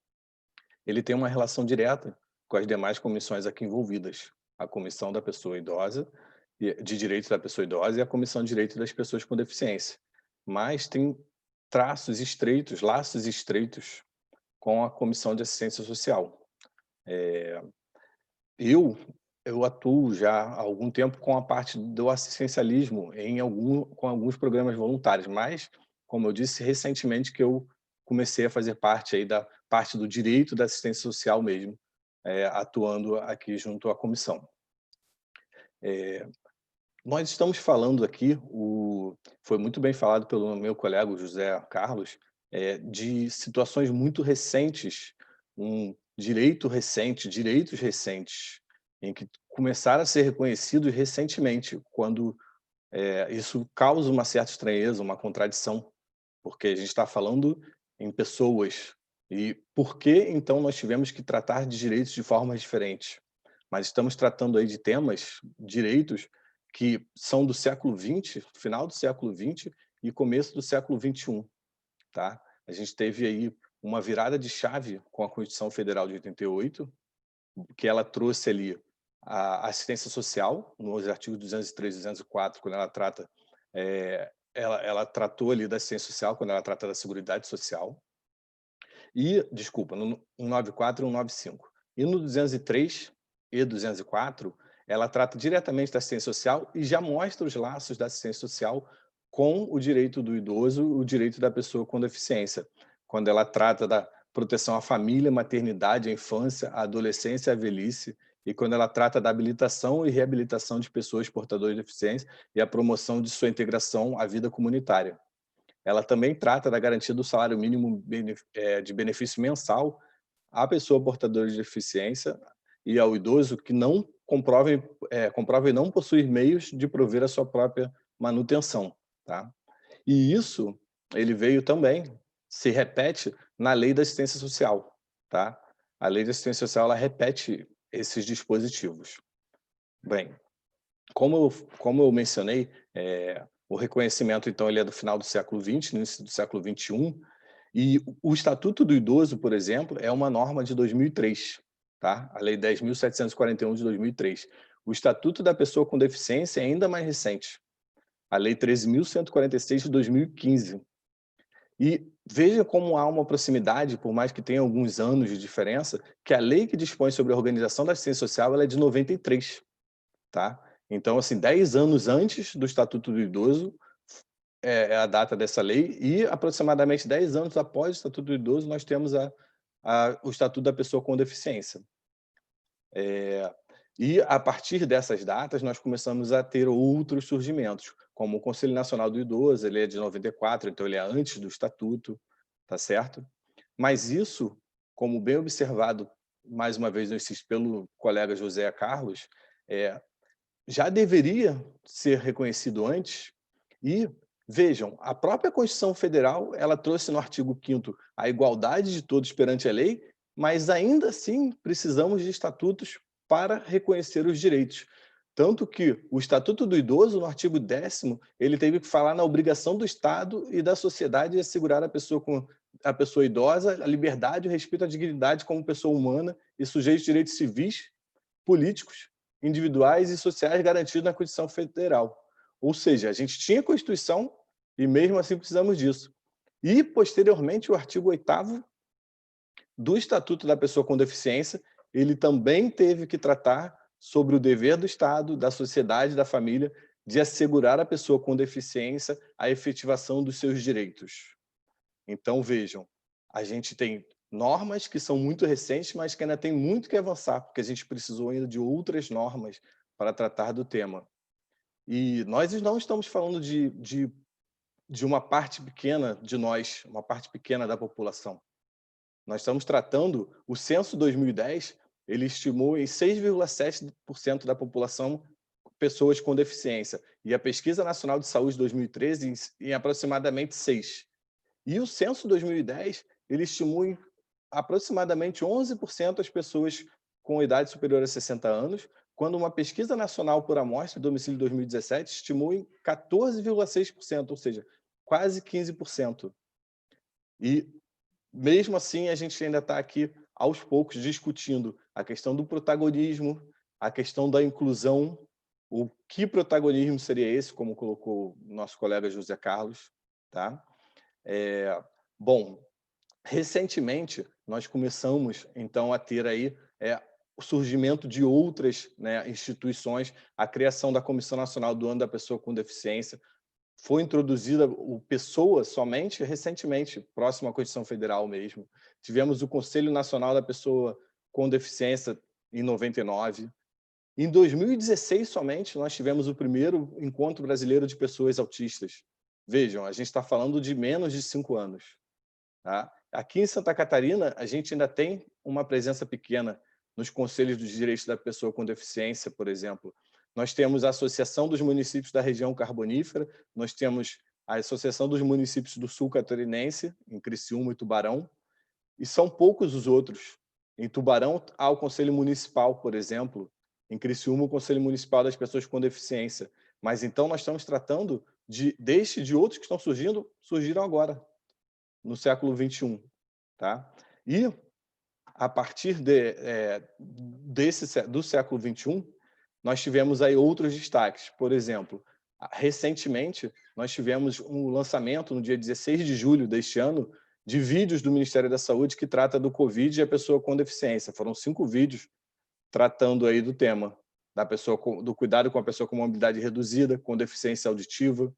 ele tem uma relação direta com as demais comissões aqui envolvidas, a Comissão da Pessoa Idosa, de Direitos da Pessoa Idosa e a Comissão de Direitos das Pessoas com Deficiência, mas tem traços estreitos, laços estreitos com a Comissão de Assistência Social. Eu atuo já há algum tempo com a parte do assistencialismo com alguns programas voluntários, mas, como eu disse, recentemente que eu comecei a fazer parte aí da parte do direito da assistência social mesmo, atuando aqui junto à comissão. Nós estamos falando aqui, foi muito bem falado pelo meu colega José Carlos, de situações muito recentes, direitos recentes, em que começaram a ser reconhecidos recentemente, quando isso causa uma certa estranheza, uma contradição, porque a gente está falando em pessoas, e por que então nós tivemos que tratar de direitos de formas diferentes? Mas estamos tratando aí de temas, direitos, que são do século XX, final do século XX e começo do século XXI. Tá? A gente teve aí uma virada de chave com a Constituição Federal de 88, que ela trouxe ali a assistência social, nos artigos 203 e 204, quando ela trata, ela tratou ali da assistência social, quando ela trata da Seguridade Social. E, desculpa, no 194 e 195. E no 203 e 204, ela trata diretamente da assistência social e já mostra os laços da assistência social com o direito do idoso, o direito da pessoa com deficiência, quando ela trata da proteção à família, maternidade, à infância, à adolescência e à velhice, e quando ela trata da habilitação e reabilitação de pessoas portadoras de deficiência e a promoção de sua integração à vida comunitária. Ela também trata da garantia do salário mínimo de benefício mensal à pessoa portadora de deficiência e ao idoso que não comprove não possuir meios de prover a sua própria manutenção. Tá? E isso ele veio também, se repete na Lei da Assistência Social. Tá? A Lei da Assistência Social ela repete esses dispositivos. Bem, como eu mencionei, o reconhecimento, então, ele é do final do século XX, no início do século XXI, e o Estatuto do Idoso, por exemplo, é uma norma de 2003, tá? A Lei 10.741 de 2003. O Estatuto da Pessoa com Deficiência é ainda mais recente, a Lei 13.146 de 2015. E veja como há uma proximidade, por mais que tenha alguns anos de diferença, que a lei que dispõe sobre a organização da assistência social ela é de 93, tá? Então, assim, 10 anos antes do Estatuto do Idoso é a data dessa lei e aproximadamente 10 anos após o Estatuto do Idoso nós temos o Estatuto da Pessoa com Deficiência. E a partir dessas datas nós começamos a ter outros surgimentos, como o Conselho Nacional do Idoso, ele é de 94, então ele é antes do Estatuto, tá certo? Mas isso, como bem observado, mais uma vez, pelo colega José Carlos, já deveria ser reconhecido antes. E, vejam, a própria Constituição Federal ela trouxe no artigo 5º a igualdade de todos perante a lei, mas ainda assim precisamos de estatutos para reconhecer os direitos. Tanto que o Estatuto do Idoso, no artigo 10º, ele teve que falar na obrigação do Estado e da sociedade de assegurar a pessoa idosa a liberdade e o respeito à dignidade como pessoa humana e sujeito de direitos civis, políticos, individuais e sociais garantidos na Constituição Federal. Ou seja, a gente tinha Constituição e mesmo assim precisamos disso. E, posteriormente, o artigo 8º do Estatuto da Pessoa com Deficiência, ele também teve que tratar sobre o dever do Estado, da sociedade, da família, de assegurar à pessoa com deficiência a efetivação dos seus direitos. Então, vejam, a gente tem normas que são muito recentes, mas que ainda tem muito que avançar, porque a gente precisou ainda de outras normas para tratar do tema. E nós não estamos falando de uma parte pequena de nós, uma parte pequena da população. Nós estamos tratando, o censo 2010, ele estimou em 6,7% da população pessoas com deficiência, e a Pesquisa Nacional de Saúde 2013 em aproximadamente 6%. E o censo 2010, ele estimou em aproximadamente 11% as pessoas com idade superior a 60 anos, quando uma pesquisa nacional por amostra, domicílio 2017, estimou em 14,6%, ou seja, quase 15%. E, mesmo assim, a gente ainda está aqui, aos poucos, discutindo a questão do protagonismo, a questão da inclusão, o que protagonismo seria esse, como colocou o nosso colega José Carlos, tá? Bom, recentemente, nós começamos, então, a ter aí o surgimento de outras, né, instituições, a criação da Comissão Nacional do Ano da Pessoa com Deficiência. Foi introduzida o Pessoa somente recentemente, próximo à Constituição Federal mesmo. Tivemos o Conselho Nacional da Pessoa com Deficiência em 99. Em 2016 somente, nós tivemos o primeiro Encontro Brasileiro de Pessoas Autistas. Vejam, a gente está falando de menos de 5 anos. Tá? Aqui em Santa Catarina, a gente ainda tem uma presença pequena nos Conselhos dos Direitos da Pessoa com Deficiência, por exemplo. Nós temos a Associação dos Municípios da Região Carbonífera, nós temos a Associação dos Municípios do Sul Catarinense, em Criciúma e Tubarão, e são poucos os outros. Em Tubarão, há o Conselho Municipal, por exemplo, em Criciúma, o Conselho Municipal das Pessoas com Deficiência. Mas então nós estamos tratando de outros que estão surgiram agora, no século XXI. Tá? E, a partir do século XXI, nós tivemos aí outros destaques. Por exemplo, recentemente, nós tivemos um lançamento, no dia 16 de julho deste ano, de vídeos do Ministério da Saúde que trata do Covid e a pessoa com deficiência. Foram 5 vídeos tratando aí do tema do cuidado com a pessoa com mobilidade reduzida, com deficiência auditiva,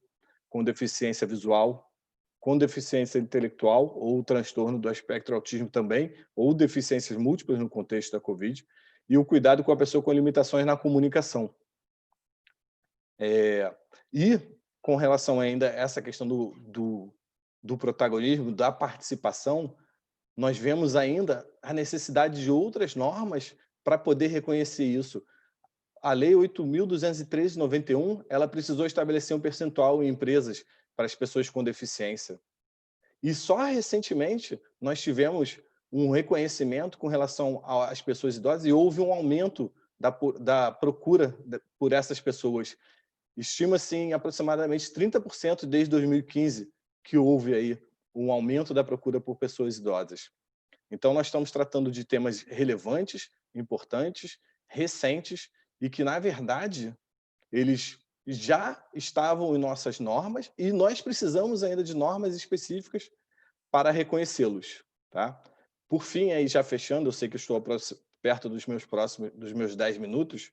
com deficiência visual, com deficiência intelectual ou transtorno do espectro autismo também, ou deficiências múltiplas no contexto da Covid, e o cuidado com a pessoa com limitações na comunicação. E com relação ainda a essa questão do protagonismo, da participação, nós vemos ainda a necessidade de outras normas para poder reconhecer isso. A Lei 8.213 de 91, ela precisou estabelecer um percentual em empresas para as pessoas com deficiência. E só recentemente nós tivemos um reconhecimento com relação às pessoas idosas e houve um aumento da procura por essas pessoas. Estima-se em aproximadamente 30% desde 2015 que houve aí um aumento da procura por pessoas idosas. Então, nós estamos tratando de temas relevantes, importantes, recentes, e que, na verdade, eles já estavam em nossas normas e nós precisamos ainda de normas específicas para reconhecê-los. Tá? Por fim, aí já fechando, eu sei que estou perto dos meus 10 minutos,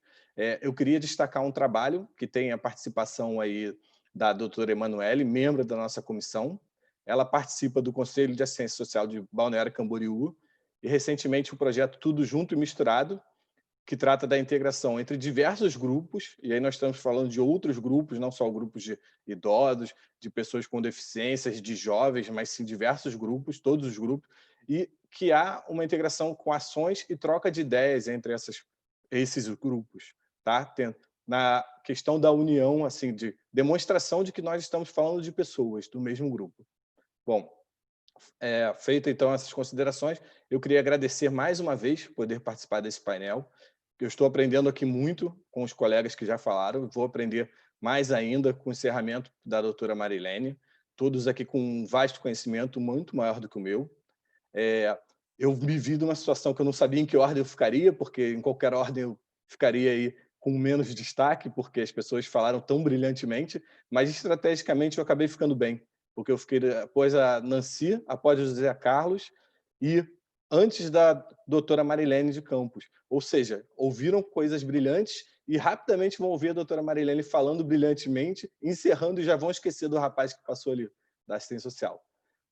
eu queria destacar um trabalho que tem a participação aí da doutora Emanuele, membro da nossa comissão. Ela participa do Conselho de Assistência Social de Balneário Camboriú e, recentemente, o projeto Tudo Junto e Misturado, que trata da integração entre diversos grupos, e aí nós estamos falando de outros grupos, não só grupos de idosos, de pessoas com deficiências, de jovens, mas sim diversos grupos, todos os grupos, e que há uma integração com ações e troca de ideias entre esses grupos, tá? Na questão da união, assim, de demonstração de que nós estamos falando de pessoas do mesmo grupo. Bom, feita então essas considerações, eu queria agradecer mais uma vez poder participar desse painel. Eu estou aprendendo aqui muito com os colegas que já falaram, vou aprender mais ainda com o encerramento da doutora Marilene, todos aqui com um vasto conhecimento muito maior do que o meu. Eu vivi numa situação que eu não sabia em que ordem eu ficaria, porque em qualquer ordem eu ficaria aí com menos destaque, porque as pessoas falaram tão brilhantemente, mas estrategicamente eu acabei ficando bem, porque eu fiquei após a Nancy, após o José Carlos e antes da doutora Marilene de Campos. Ou seja, ouviram coisas brilhantes e rapidamente vão ouvir a doutora Marilene falando brilhantemente, encerrando e já vão esquecer do rapaz que passou ali, da assistência social.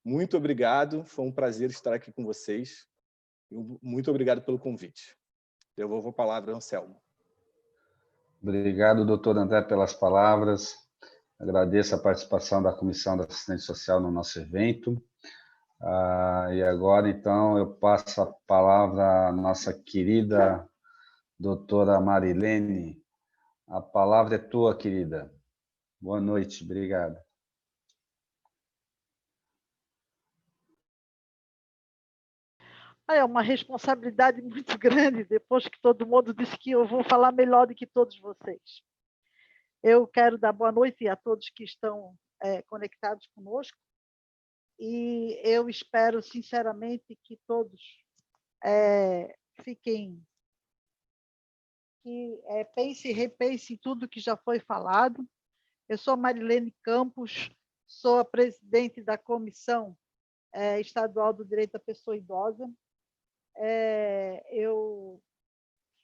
Muito obrigado, foi um prazer estar aqui com vocês. Muito obrigado pelo convite. Devolvo a palavra ao Anselmo. Obrigado, doutor André, pelas palavras. Agradeço a participação da Comissão da Assistência Social no nosso evento. E agora, então, eu passo a palavra à nossa querida doutora Marilene. A palavra é tua, querida. Boa noite, obrigado. É uma responsabilidade muito grande, depois que todo mundo disse que eu vou falar melhor do que todos vocês. Eu quero dar boa noite a todos que estão conectados conosco, e eu espero, sinceramente, que todos pensem e repensem tudo que já foi falado. Eu sou Marilene Campos, sou a presidente da Comissão Estadual do Direito da Pessoa Idosa. Eu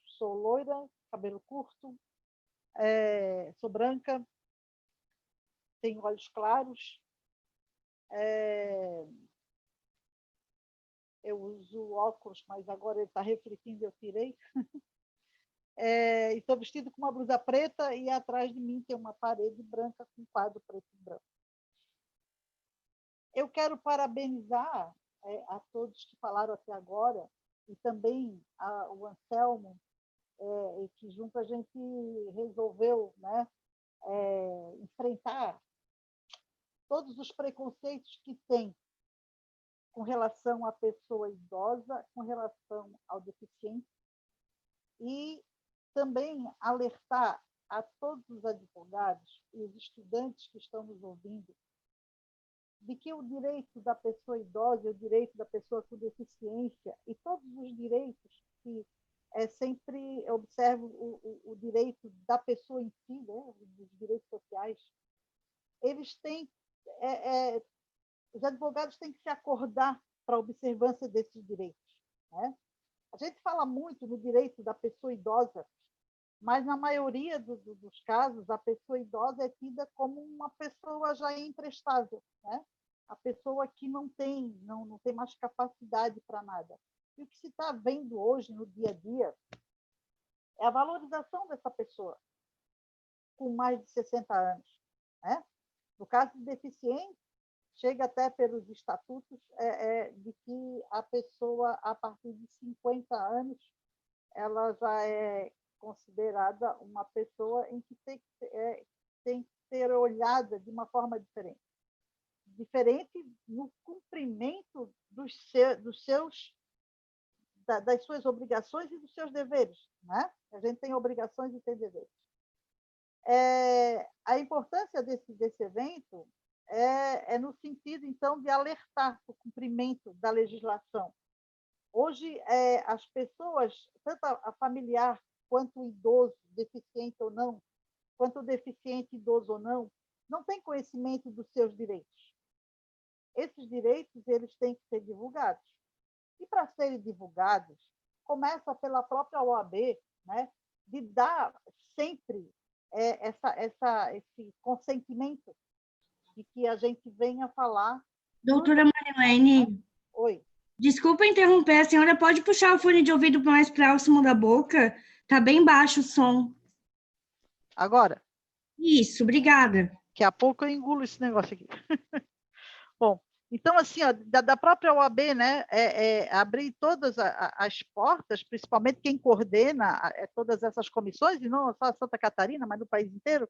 sou loira, cabelo curto, sou branca, tenho olhos claros, eu uso óculos, mas agora ele está refletindo e eu tirei. Estou vestido com uma blusa preta e atrás de mim tem uma parede branca com quadro preto e branco. Eu quero parabenizar a todos que falaram até agora, e também o Anselmo, que junto a gente resolveu, né, enfrentar todos os preconceitos que tem com relação à pessoa idosa, com relação ao deficiente, e também alertar a todos os advogados e os estudantes que estão nos ouvindo de que o direito da pessoa idosa, o direito da pessoa com deficiência e todos os direitos que sempre observo o direito da pessoa em si, né, os direitos sociais, eles têm os advogados têm que se acordar para a observância desses direitos, né? A gente fala muito no direito da pessoa idosa, mas na maioria dos casos, a pessoa idosa é tida como uma pessoa já imprestável, né? A pessoa que não tem mais capacidade para nada. E o que se está vendo hoje no dia a dia é a valorização dessa pessoa com mais de 60 anos, né? No caso de deficiente, chega até pelos estatutos de que a pessoa, a partir de 50 anos, ela já é considerada uma pessoa em que tem que ser olhada de uma forma diferente. Diferente no cumprimento das suas obrigações e dos seus deveres, né? A gente tem obrigações e tem deveres. A importância desse evento é no sentido, então, de alertar o cumprimento da legislação. Hoje, as pessoas, tanto a familiar quanto o idoso, deficiente ou não, quanto o deficiente idoso ou não tem conhecimento dos seus direitos. Esses direitos eles têm que ser divulgados. E, para serem divulgados, começa pela própria OAB, né, de dar sempre esse consentimento de que a gente venha falar. Doutora Marilene, oi. Desculpa interromper, a senhora pode puxar o fone de ouvido mais próximo da boca? Tá bem baixo o som. Agora? Isso, obrigada. Daqui a pouco eu engulo esse negócio aqui. Bom, então, assim, ó, da própria OAB, né, abrir todas as portas, principalmente quem coordena todas essas comissões, e não só Santa Catarina, mas no país inteiro,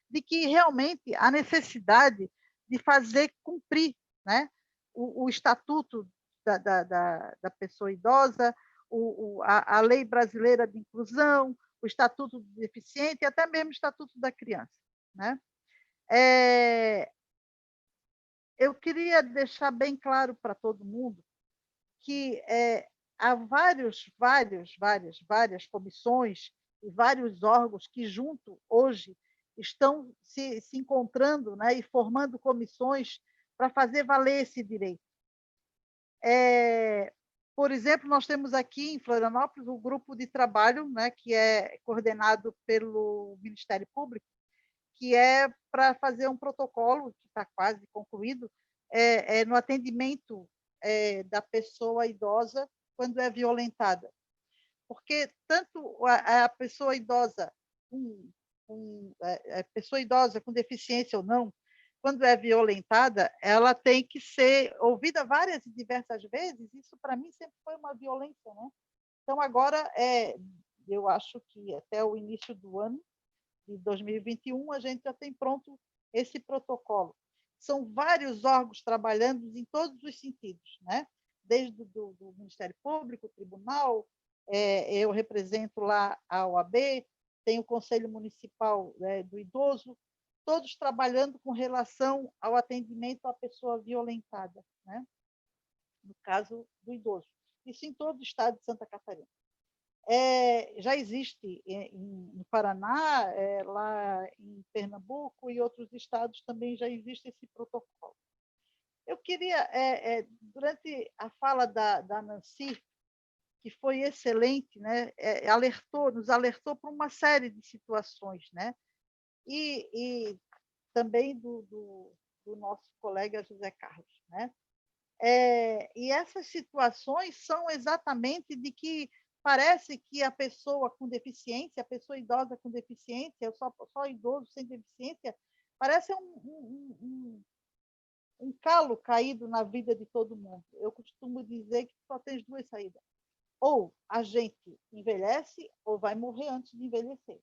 de que realmente há necessidade de fazer cumprir, né, o estatuto da pessoa idosa, a lei brasileira de inclusão, o estatuto do deficiente e até mesmo o estatuto da criança, né? Eu queria deixar bem claro para todo mundo que há várias comissões e vários órgãos que junto hoje estão se encontrando, né, e formando comissões para fazer valer esse direito. Por exemplo, nós temos aqui em Florianópolis um grupo de trabalho, né, que é coordenado pelo Ministério Público, que é para fazer um protocolo, que está quase concluído, no atendimento da pessoa idosa quando é violentada. Porque tanto a pessoa idosa, a pessoa idosa com deficiência ou não, quando é violentada, ela tem que ser ouvida várias e diversas vezes. Isso, para mim, sempre foi uma violência, né? Então, agora, eu acho que até o início do ano de 2021, a gente já tem pronto esse protocolo. São vários órgãos trabalhando em todos os sentidos, né? Desde do Ministério Público, o Tribunal, eu represento lá a OAB, tem o Conselho Municipal do Idoso, todos trabalhando com relação ao atendimento à pessoa violentada, né? No caso do idoso. Isso em todo o estado de Santa Catarina. Já existe no Paraná, lá em Pernambuco e outros estados também já existe esse protocolo. Eu queria, durante a fala da Nancy, que foi excelente, né, nos alertou para uma série de situações, né, e também do nosso colega José Carlos, né. E essas situações são exatamente de que parece que a pessoa com deficiência, a pessoa idosa com deficiência, só idoso sem deficiência, parece um calo caído na vida de todo mundo. Eu costumo dizer que só tem duas saídas. Ou a gente envelhece ou vai morrer antes de envelhecer.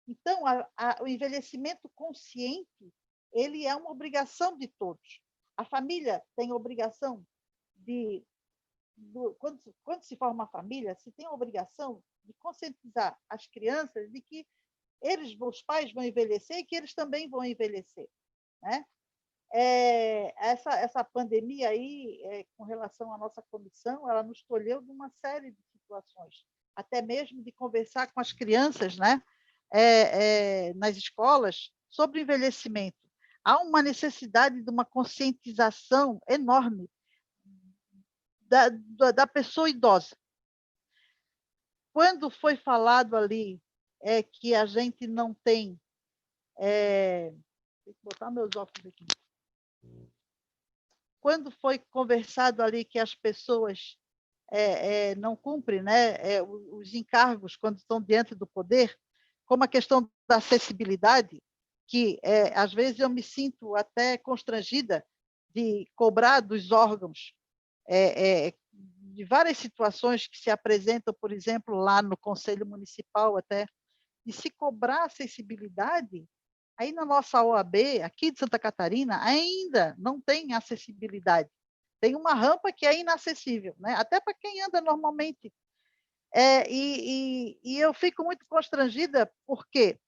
Então, o envelhecimento consciente, ele é uma obrigação de todos. A família tem a obrigação quando se forma uma família, se tem a obrigação de conscientizar as crianças de que os pais vão envelhecer e que eles também vão envelhecer, né? Essa pandemia aí, com relação à nossa comissão, ela nos tolheu de uma série de situações, até mesmo de conversar com as crianças, né? Nas escolas, sobre o envelhecimento. há uma necessidade de uma conscientização enorme da pessoa idosa. Quando foi falado ali que a gente não tem... Deixa eu botar meus óculos aqui. Quando foi conversado ali que as pessoas não cumprem, né, os encargos quando estão diante do poder, como a questão da acessibilidade, que às vezes eu me sinto até constrangida de cobrar dos órgãos de várias situações que se apresentam, por exemplo, lá no Conselho Municipal até, de se cobrar acessibilidade. Aí na nossa OAB, aqui de Santa Catarina, ainda não tem acessibilidade. Tem uma rampa que é inacessível, né? Até para quem anda normalmente. E eu fico muito constrangida, por quê?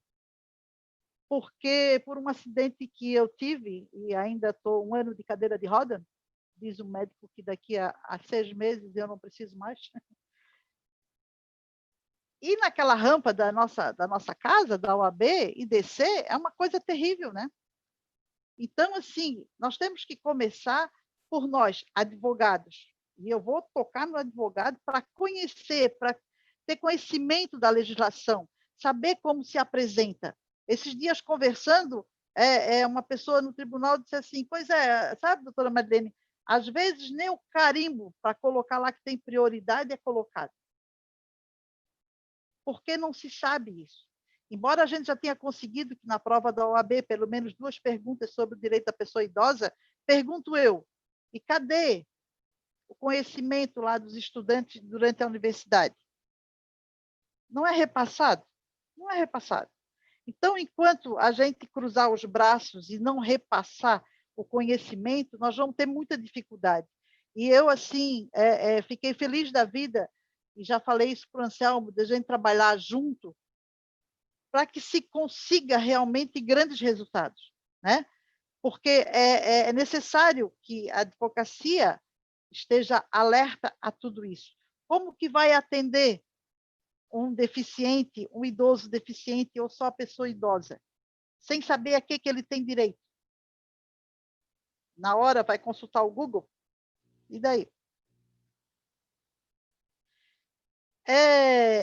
Porque por um acidente que eu tive, e ainda estou 1 ano de cadeira de roda, diz o médico que daqui a 6 meses eu não preciso mais. E naquela rampa da nossa casa, da OAB, e descer, é uma coisa terrível, né? Então, assim, nós temos que começar por nós, advogados. E eu vou tocar no advogado para conhecer, para ter conhecimento da legislação, saber como se apresenta. Esses dias, conversando, uma pessoa no tribunal disse assim, pois sabe, doutora Madeleine, às vezes nem o carimbo para colocar lá que tem prioridade é colocado. Porque não se sabe isso. Embora a gente já tenha conseguido que na prova da OAB, pelo menos 2 perguntas sobre o direito da pessoa idosa, pergunto eu, e cadê o conhecimento lá dos estudantes durante a universidade? Não é repassado? Não é repassado. Então, enquanto a gente cruzar os braços e não repassar o conhecimento, nós vamos ter muita dificuldade. E eu, assim, fiquei feliz da vida, e já falei isso para o Anselmo, de a gente trabalhar junto, para que se consiga realmente grandes resultados, né? Porque é necessário que a advocacia esteja alerta a tudo isso. Como que vai atender um deficiente, um idoso deficiente ou só a pessoa idosa, sem saber a que ele tem direito? Na hora vai consultar o Google? E daí?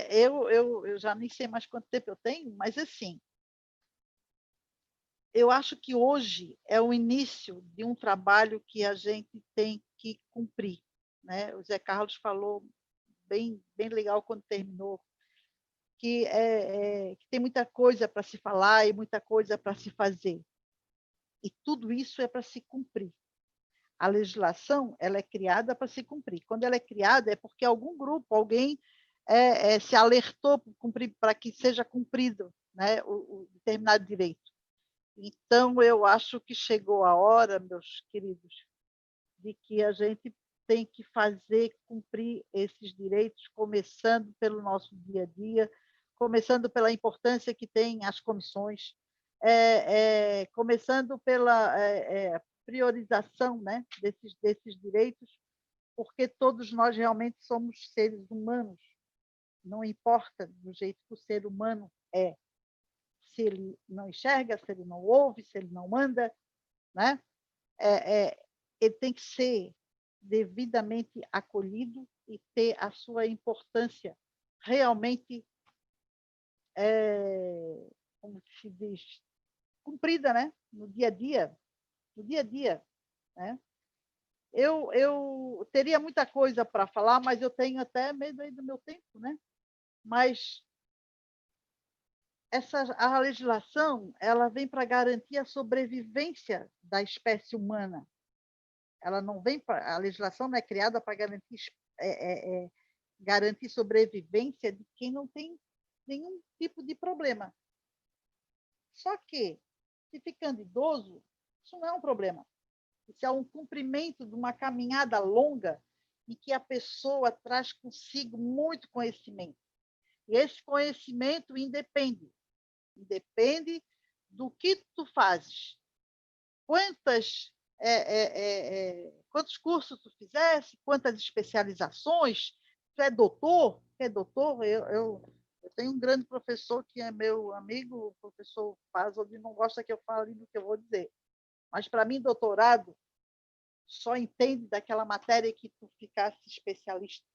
Eu já nem sei mais quanto tempo eu tenho, mas assim, eu acho que hoje é o início de um trabalho que a gente tem que cumprir, né? O Zé Carlos falou bem legal quando terminou, que tem muita coisa para se falar e muita coisa para se fazer. E tudo isso é para se cumprir. A legislação, ela é criada para se cumprir. Quando ela é criada, é porque algum grupo, alguém se alertou para que seja cumprido, né, o determinado direito. Então, eu acho que chegou a hora, meus queridos, de que a gente tem que fazer cumprir esses direitos, começando pelo nosso dia a dia, começando pela importância que tem as comissões, começando pela priorização, né, desses direitos, porque todos nós realmente somos seres humanos, não importa do jeito que o ser humano é, se ele não enxerga, se ele não ouve, se ele não anda, né? Ele tem que ser devidamente acolhido e ter a sua importância realmente, como se diz, cumprida, né? No dia a dia, né? Eu teria muita coisa para falar, mas eu tenho até medo aí do meu tempo, né? Mas a legislação, ela vem para garantir a sobrevivência da espécie humana. Ela não vem a legislação não é criada para garantir sobrevivência de quem não tem nenhum tipo de problema. Só que, se ficando idoso, isso não é um problema. Isso é um cumprimento de uma caminhada longa em que a pessoa traz consigo muito conhecimento. E esse conhecimento independe do que tu fazes, quantos cursos tu fizesse, quantas especializações, tu é doutor, eu tenho um grande professor que é meu amigo, o professor Paz, onde não gosta que eu fale do que eu vou dizer, Mas, para mim, doutorado só entende daquela matéria que tu ficasse especialista.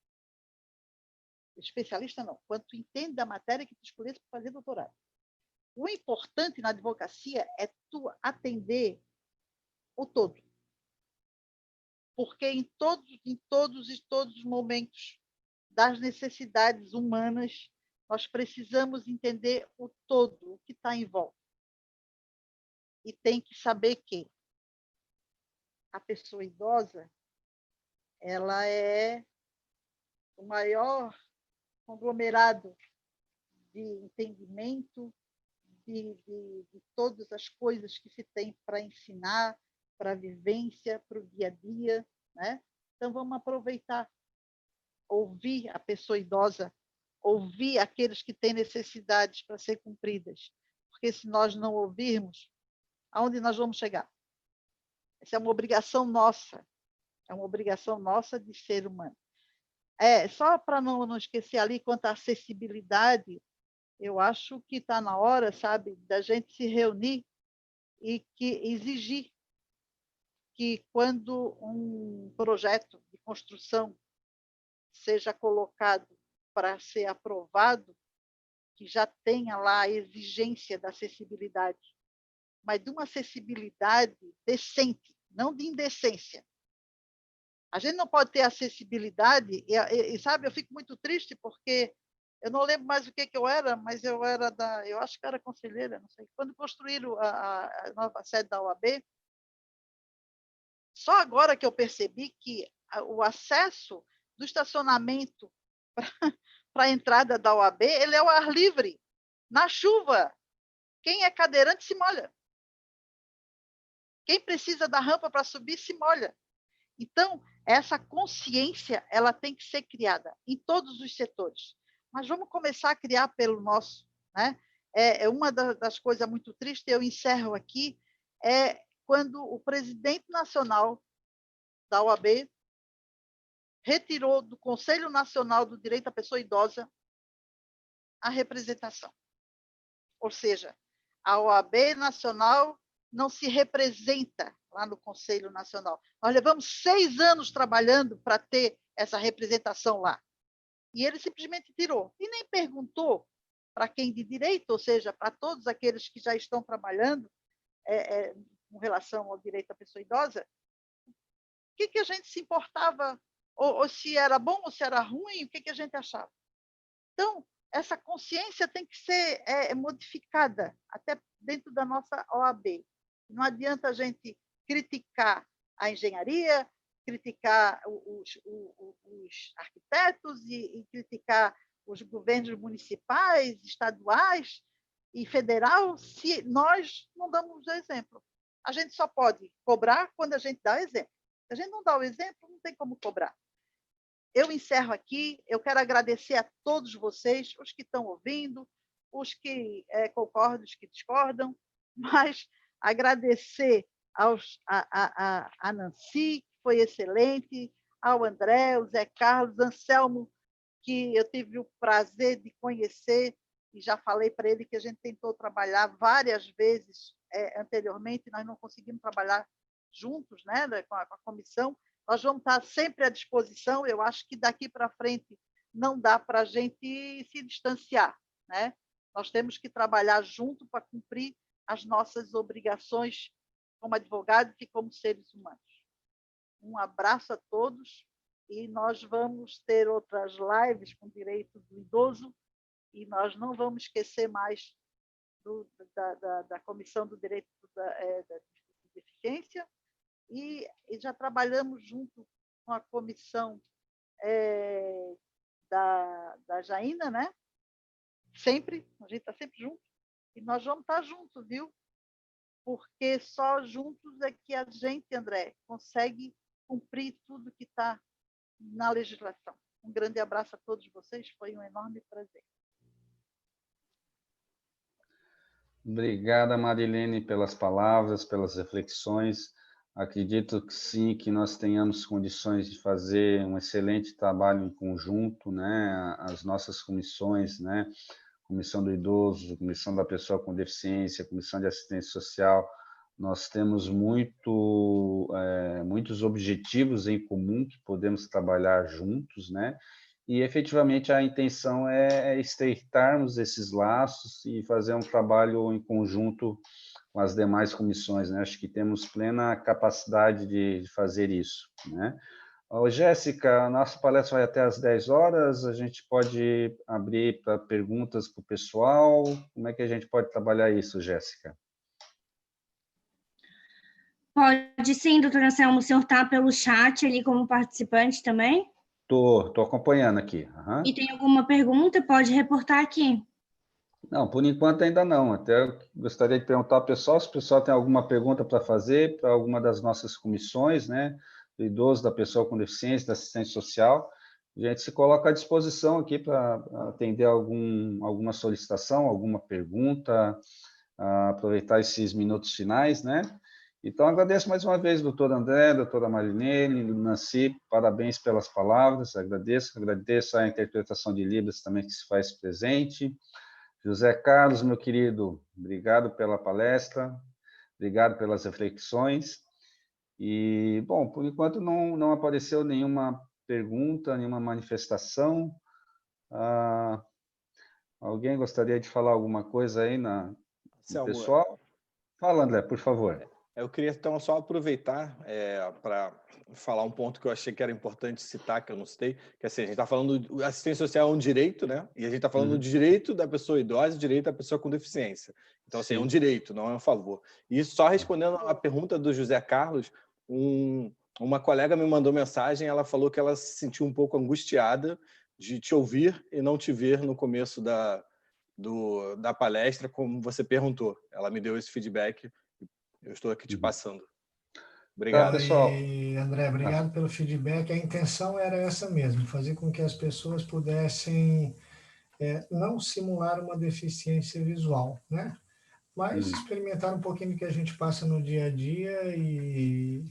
Especialista não, quando tu entende da matéria que tu escolhesse para fazer doutorado. O importante na advocacia é tu atender o todo. Porque em todos os momentos das necessidades humanas, nós precisamos entender o todo, o que está em volta. E tem que saber que a pessoa idosa, ela é o maior conglomerado de entendimento de todas as coisas que se tem para ensinar, para a vivência, para o dia a dia, né? Então, vamos aproveitar, ouvir a pessoa idosa, ouvir aqueles que têm necessidades para ser cumpridas, porque se nós não ouvirmos, aonde nós vamos chegar? Essa é uma obrigação nossa de ser humano. Só para não esquecer ali, quanto à acessibilidade, eu acho que está na hora, sabe, da gente se reunir e exigir que quando um projeto de construção seja colocado para ser aprovado, que já tenha lá a exigência da acessibilidade, mas de uma acessibilidade decente, não de indecência. A gente não pode ter acessibilidade, e sabe, eu fico muito triste porque eu não lembro mais o que eu era, mas eu acho que era conselheira, não sei. Quando construíram a nova sede da OAB, só agora que eu percebi que o acesso do estacionamento para a entrada da OAB, ele é ao ar livre, na chuva. Quem é cadeirante se molha. Quem precisa da rampa para subir se molha. Então, essa consciência, ela tem que ser criada em todos os setores. Mas vamos começar a criar pelo nosso, né? Uma das coisas muito tristes, eu encerro aqui, é quando o presidente nacional da OAB retirou do Conselho Nacional do Direito à Pessoa Idosa a representação. Ou seja, a OAB nacional não se representa lá no Conselho Nacional. Nós levamos 6 anos trabalhando para ter essa representação lá. E ele simplesmente tirou. E nem perguntou para quem de direito, ou seja, para todos aqueles que já estão trabalhando com relação ao direito à pessoa idosa, o que a gente se importava, ou se era bom ou se era ruim, o que a gente achava. Então, essa consciência tem que ser modificada, até dentro da nossa OAB. Não adianta a gente criticar a engenharia, criticar os arquitetos e criticar os governos municipais, estaduais e federal, se nós não damos o exemplo. A gente só pode cobrar quando a gente dá o exemplo. Se a gente não dá o exemplo, não tem como cobrar. Eu encerro aqui, eu quero agradecer a todos vocês, os que estão ouvindo, os que concordam, os que discordam, mas agradecer a Nancy, que foi excelente, ao André, o Zé Carlos, Anselmo, que eu tive o prazer de conhecer, e já falei para ele que a gente tentou trabalhar várias vezes anteriormente, nós não conseguimos trabalhar juntos, né, com a comissão. Nós vamos estar sempre à disposição. Eu acho que daqui para frente não dá para a gente se distanciar, né? Nós temos que trabalhar junto para cumprir as nossas obrigações como advogados e como seres humanos. Um abraço a todos e nós vamos ter outras lives com direito do idoso e nós não vamos esquecer mais da Comissão do Direito da Deficiência. E já trabalhamos junto com a comissão da Jaina, né? Sempre, a gente está sempre junto. E nós vamos estar juntos, viu? Porque só juntos é que a gente, André, consegue cumprir tudo que está na legislação. Um grande abraço a todos vocês, foi um enorme prazer. Obrigada, Marilene, pelas palavras, pelas reflexões. Acredito que sim, que nós tenhamos condições de fazer um excelente trabalho em conjunto, né? As nossas comissões, né? Comissão do Idoso, Comissão da Pessoa com Deficiência, Comissão de Assistência Social, nós temos muitos objetivos em comum que podemos trabalhar juntos, né? E efetivamente a intenção é estreitarmos esses laços e fazer um trabalho em conjunto com as demais comissões, né? Acho que temos plena capacidade de fazer isso, né? Ô, Jéssica, a nossa palestra vai até às 10 horas, a gente pode abrir para perguntas para o pessoal, como é que a gente pode trabalhar isso, Jéssica? Pode sim, doutora Anselmo, o senhor está pelo chat ali como participante também? Tô acompanhando aqui. Aham. E tem alguma pergunta, pode reportar aqui. Não, por enquanto ainda não. Até eu gostaria de perguntar ao pessoal se o pessoal tem alguma pergunta para fazer para alguma das nossas comissões, né? Do idoso, da pessoa com deficiência, da assistente social. A gente se coloca à disposição aqui para atender alguma solicitação, alguma pergunta, aproveitar esses minutos finais, né? Então, agradeço mais uma vez, doutor André, doutora Marilene, Nancy, parabéns pelas palavras, agradeço a interpretação de Libras também que se faz presente. José Carlos, meu querido, obrigado pela palestra, obrigado pelas reflexões. E, bom, por enquanto não apareceu nenhuma pergunta, nenhuma manifestação. Alguém gostaria de falar alguma coisa aí no Selmo, pessoal? Fala, André, por favor. eu queria então só aproveitar para falar um ponto que eu achei que era importante citar, que eu não citei, que assim, a gente está falando de assistência social é um direito, né? E a gente está falando do direito da pessoa idosa e direito da pessoa com deficiência. Então, assim, é um direito, não é um favor. E só respondendo a pergunta do José Carlos, uma colega me mandou mensagem, ela falou que ela se sentiu um pouco angustiada de te ouvir e não te ver no começo da palestra, como você perguntou. Ela me deu esse feedback. Eu estou aqui te passando. Obrigado. Pessoal. E, André, obrigado pelo feedback. A intenção era essa mesmo, fazer com que as pessoas pudessem não simular uma deficiência visual, né? Mas experimentar um pouquinho do que a gente passa no dia a dia e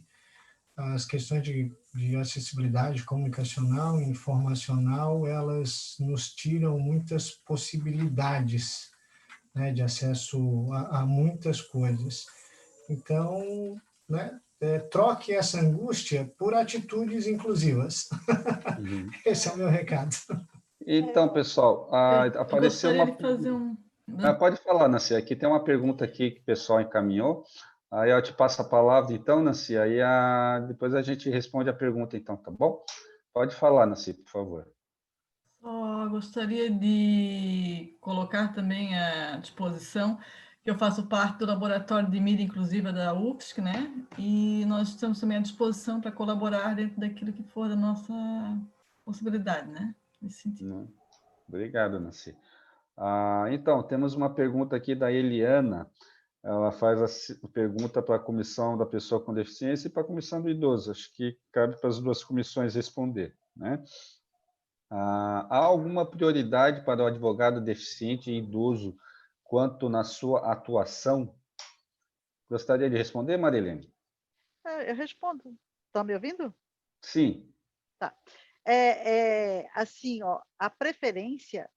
as questões de acessibilidade comunicacional e informacional, elas nos tiram muitas possibilidades, né, de acesso a muitas coisas. Então, né, troque essa angústia por atitudes inclusivas. Esse é o meu recado. Então, pessoal, Eu apareceu gostaria uma... de fazer pode falar, Nancy, aqui tem uma pergunta aqui que o pessoal encaminhou, aí eu te passo a palavra então, Nancy, aí depois a gente responde a pergunta então, tá bom? Pode falar, Nancy, por favor. Só gostaria de colocar também à disposição que eu faço parte do laboratório de mídia inclusiva da UFSC, né? E nós estamos também à disposição para colaborar dentro daquilo que for da nossa possibilidade, né? Nesse sentido. Obrigado, Nancy. Então, temos uma pergunta aqui da Eliana. Ela faz a pergunta para a comissão da pessoa com deficiência e para a comissão do idoso. Acho que cabe para as duas comissões responder, né? Há alguma prioridade para o advogado deficiente e idoso quanto na sua atuação? Gostaria de responder, Marilene? Eu respondo. Estão me ouvindo? Sim. Tá. Assim, ó, a preferência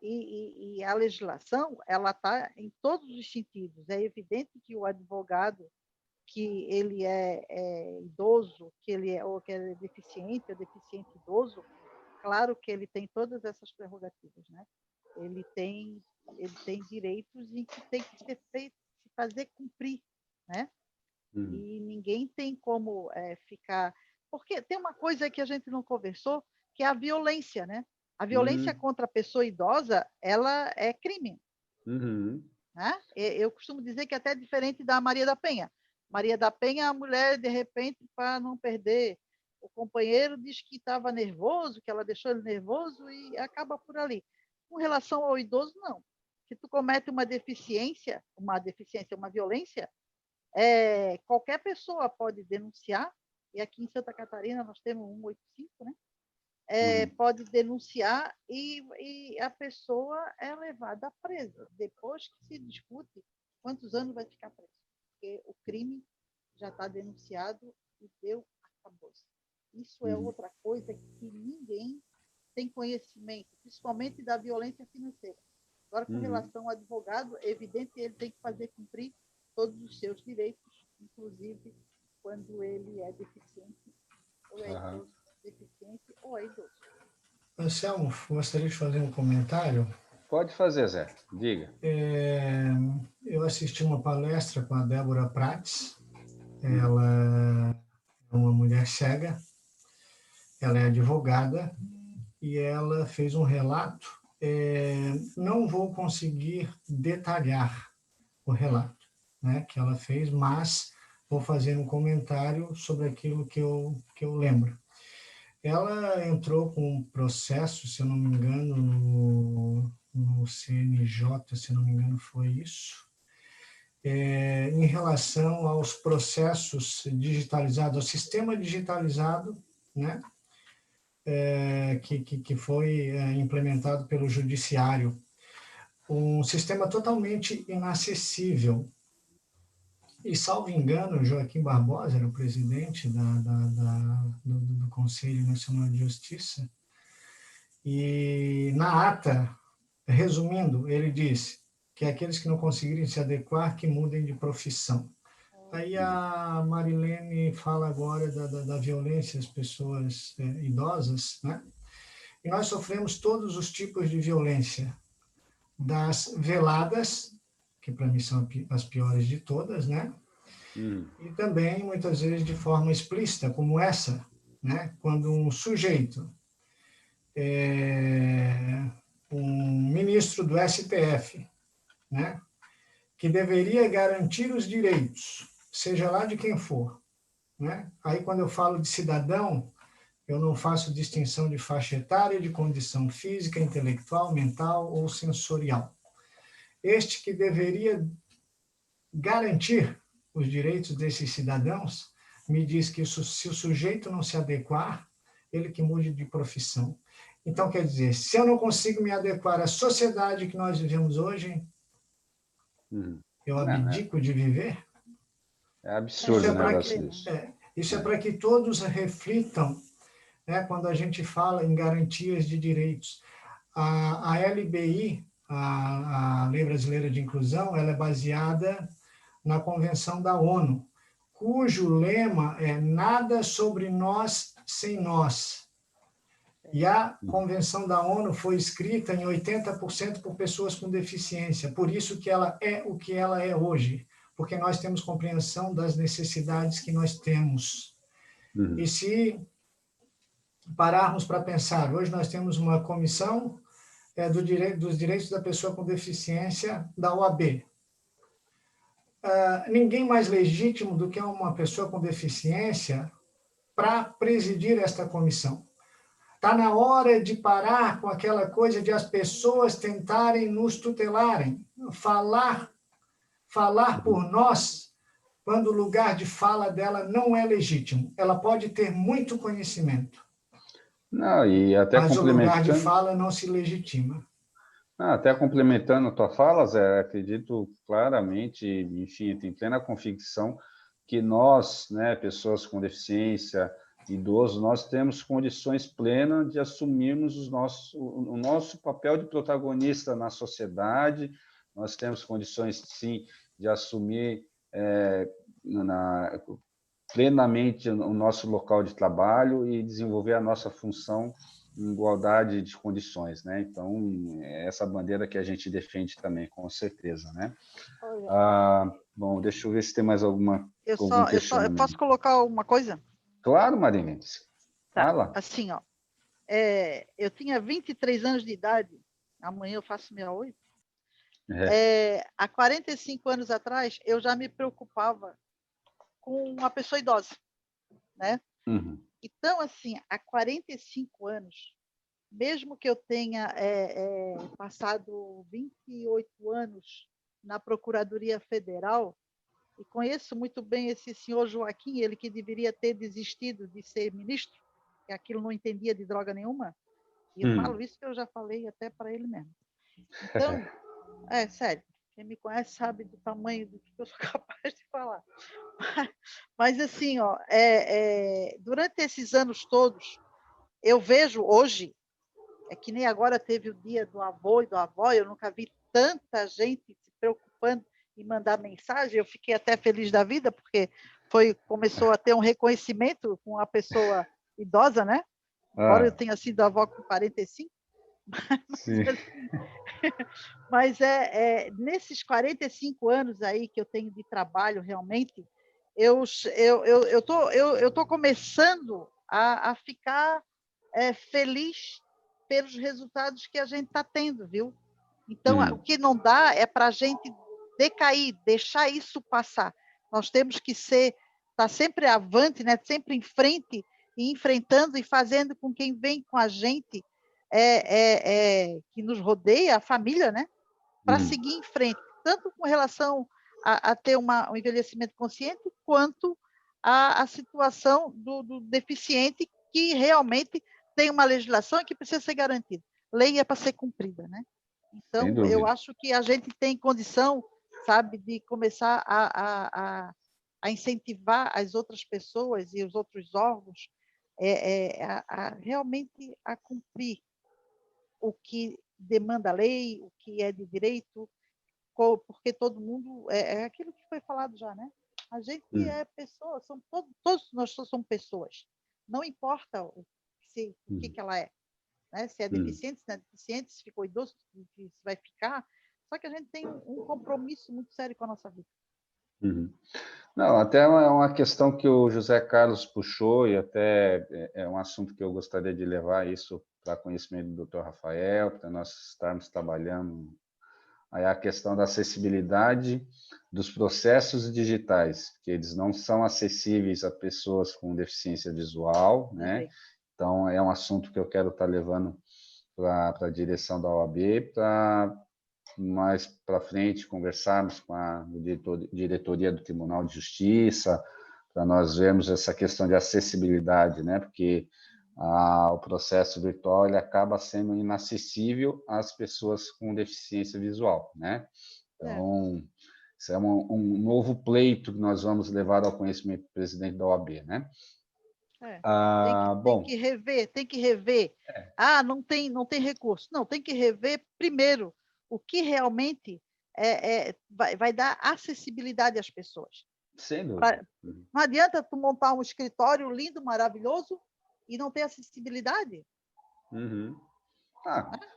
e a legislação, ela está em todos os sentidos. É evidente que o advogado que ele é idoso, que ele é deficiente, ou deficiente idoso, claro que ele tem todas essas prerrogativas, né? Ele tem direitos e que tem que ser feito, se fazer cumprir, né? E ninguém tem como ficar... Porque tem uma coisa que a gente não conversou, que é a violência, né? A violência contra a pessoa idosa, ela é crime. Né? Eu costumo dizer que é até diferente da Maria da Penha. Maria da Penha, a mulher, de repente, para não perder o companheiro, diz que estava nervoso, que ela deixou ele nervoso e acaba por ali. Com relação ao idoso, não. Se tu comete uma violência, qualquer pessoa pode denunciar, e aqui em Santa Catarina nós temos 185, né? Pode denunciar e a pessoa é levada presa. Depois que se discute quantos anos vai ficar preso. Porque o crime já está denunciado e acabou-se. Isso é outra coisa que ninguém tem conhecimento, principalmente da violência financeira. Agora, com relação ao advogado, é evidente que ele tem que fazer cumprir todos os seus direitos inclusive quando ele é deficiente, ou é Aham. idoso deficiente, ou é idoso. Anselmo, gostaria de fazer um comentário. Pode fazer, Zé. Diga. Eu assisti uma palestra com a Débora Prates. Ela é uma mulher cega, ela é advogada, e ela fez um relato. Não vou conseguir detalhar o relato, né, que ela fez, mas vou fazer um comentário sobre aquilo que eu lembro. Ela entrou com um processo, se eu não me engano, no CNJ, se eu não me engano, foi isso, em relação aos processos digitalizados, ao sistema digitalizado, né, que foi implementado pelo Judiciário. Um sistema totalmente inacessível. E, salvo engano, Joaquim Barbosa era o presidente do Conselho Nacional de Justiça, e na ata, resumindo, ele disse que aqueles que não conseguirem se adequar, que mudem de profissão. Aí a Marilene fala agora da violência às pessoas idosas, né? E nós sofremos todos os tipos de violência, das veladas, que para mim são as piores de todas, né? E também, muitas vezes, de forma explícita, como essa, né? Quando um sujeito, um ministro do STF, né? Que deveria garantir os direitos, seja lá de quem for, né? Aí, quando eu falo de cidadão, eu não faço distinção de faixa etária, de condição física, intelectual, mental ou sensorial. Este que deveria garantir os direitos desses cidadãos, me diz que se o sujeito não se adequar, ele que mude de profissão. Então, quer dizer, se eu não consigo me adequar à sociedade que nós vivemos hoje, eu abdico de viver? É absurdo um negócio disso. Isso é para que todos reflitam, né, quando a gente fala em garantias de direitos. A LBI, a Lei Brasileira de Inclusão, ela é baseada na Convenção da ONU, cujo lema é nada sobre nós sem nós. E a Convenção da ONU foi escrita em 80% por pessoas com deficiência, por isso que ela é o que ela é hoje, porque nós temos compreensão das necessidades que nós temos. E se pararmos para pensar, hoje nós temos uma comissão dos direitos da pessoa com deficiência da OAB. Ninguém mais legítimo do que uma pessoa com deficiência para presidir esta comissão. Está na hora de parar com aquela coisa de as pessoas tentarem nos tutelarem, falar por nós, quando o lugar de fala dela não é legítimo. Ela pode ter muito conhecimento, Não, e até mas o lugar de fala não se legitima. Até complementando a tua fala, Zé, acredito claramente, enfim, tenho plena convicção que nós, né, pessoas com deficiência, idosos, nós temos condições plenas de assumirmos o nosso papel de protagonista na sociedade, nós temos condições, sim, de assumir plenamente o nosso local de trabalho e desenvolver a nossa função em igualdade de condições, né? Então, é essa bandeira que a gente defende também, com certeza, né? Bom, deixa eu ver se tem mais algum questionamento. Eu posso colocar uma coisa? Claro, Marilene. Fala. Tá, assim, ó, eu tinha 23 anos de idade, amanhã eu faço 68. Há 45 anos atrás, eu já me preocupava com uma pessoa idosa, né? Então, assim, há 45 anos, mesmo que eu tenha passado 28 anos na Procuradoria Federal, e conheço muito bem esse senhor Joaquim, ele que deveria ter desistido de ser ministro, que aquilo não entendia de droga nenhuma, e eu falo isso que eu já falei até para ele mesmo. Então, sério, quem me conhece sabe do tamanho do que eu sou capaz de falar. Mas assim, ó, durante esses anos todos, eu vejo hoje, que nem agora teve o dia do avô e da avó, eu nunca vi tanta gente se preocupando e mandar mensagem. Eu fiquei até feliz da vida, porque começou a ter um reconhecimento com a pessoa idosa, né? Embora eu tenha sido avó com 45, sim. mas nesses 45 anos aí que eu tenho de trabalho, realmente, eu tô começando a ficar feliz pelos resultados que a gente está tendo, viu? Então, o que não dá é para a gente decair, deixar isso passar. Nós temos que estar sempre avante, né? Sempre em frente, e enfrentando e fazendo com quem vem com a gente, que nos rodeia, a família, né? Para seguir em frente, tanto com relação a ter um envelhecimento consciente, quanto a situação do deficiente, que realmente tem uma legislação que precisa ser garantida. Lei é para ser cumprida, né? Então, eu acho que a gente tem condição, sabe, de começar a incentivar as outras pessoas e os outros órgãos realmente a cumprir o que demanda a lei, o que é de direito, porque todo mundo é aquilo que foi falado já, né? A gente é pessoa, todos nós somos pessoas. Não importa o que ela é, né? Se é deficiente, se não é deficiente, se ficou idoso, se vai ficar. Só que a gente tem um compromisso muito sério com a nossa vida. Não, até é uma questão que o José Carlos puxou, e até é um assunto que eu gostaria de levar isso para conhecimento do Dr. Rafael, para nós estarmos trabalhando. Aí a questão da acessibilidade dos processos digitais, que eles não são acessíveis a pessoas com deficiência visual, né? Então, é um assunto que eu quero estar levando para a direção da OAB, para mais para frente conversarmos com a diretoria do Tribunal de Justiça, para nós vermos essa questão de acessibilidade, né? Porque o processo virtual ele acaba sendo inacessível às pessoas com deficiência visual, né? Então, isso é um novo pleito que nós vamos levar ao conhecimento do presidente da OAB, né? Tem que rever. Não tem recurso. Não, tem que rever primeiro o que realmente vai dar acessibilidade às pessoas. Sem dúvida. Não adianta tu montar um escritório lindo, maravilhoso, e não ter acessibilidade.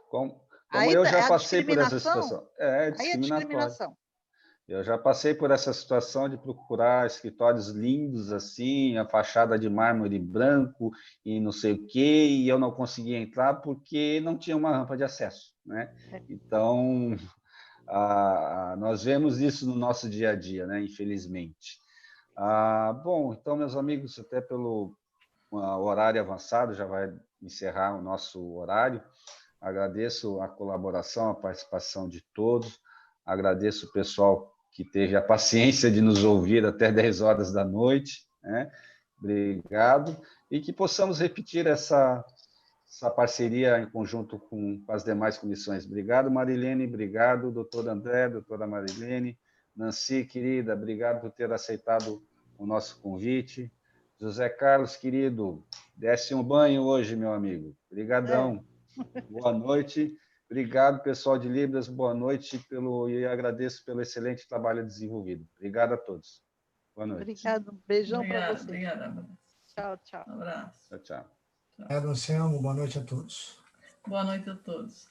Como eu já passei por essa situação. Aí é discriminação. Eu já passei por essa situação de procurar escritórios lindos assim, a fachada de mármore branco e não sei o quê, e eu não conseguia entrar porque não tinha uma rampa de acesso, né? Então, nós vemos isso no nosso dia a dia, né? Infelizmente. Bom, então, meus amigos, até pelo horário avançado, já vai encerrar o nosso horário. Agradeço a colaboração, a participação de todos. Agradeço o pessoal que teve a paciência de nos ouvir até 10 horas da noite, né? Obrigado. E que possamos repetir essa parceria em conjunto com as demais comissões. Obrigado, Marilene. Obrigado, doutor André, doutora Marilene. Nancy, querida, obrigado por ter aceitado o nosso convite. José Carlos, querido, desce um banho hoje, meu amigo. Obrigadão. Boa noite. Obrigado, pessoal de Libras. Boa noite e agradeço pelo excelente trabalho desenvolvido. Obrigado a todos. Boa noite. Obrigado. Um beijão para você. Obrigada. Tchau, tchau. Um abraço. Tchau, tchau. Obrigado, Anselmo. Boa noite a todos. Boa noite a todos.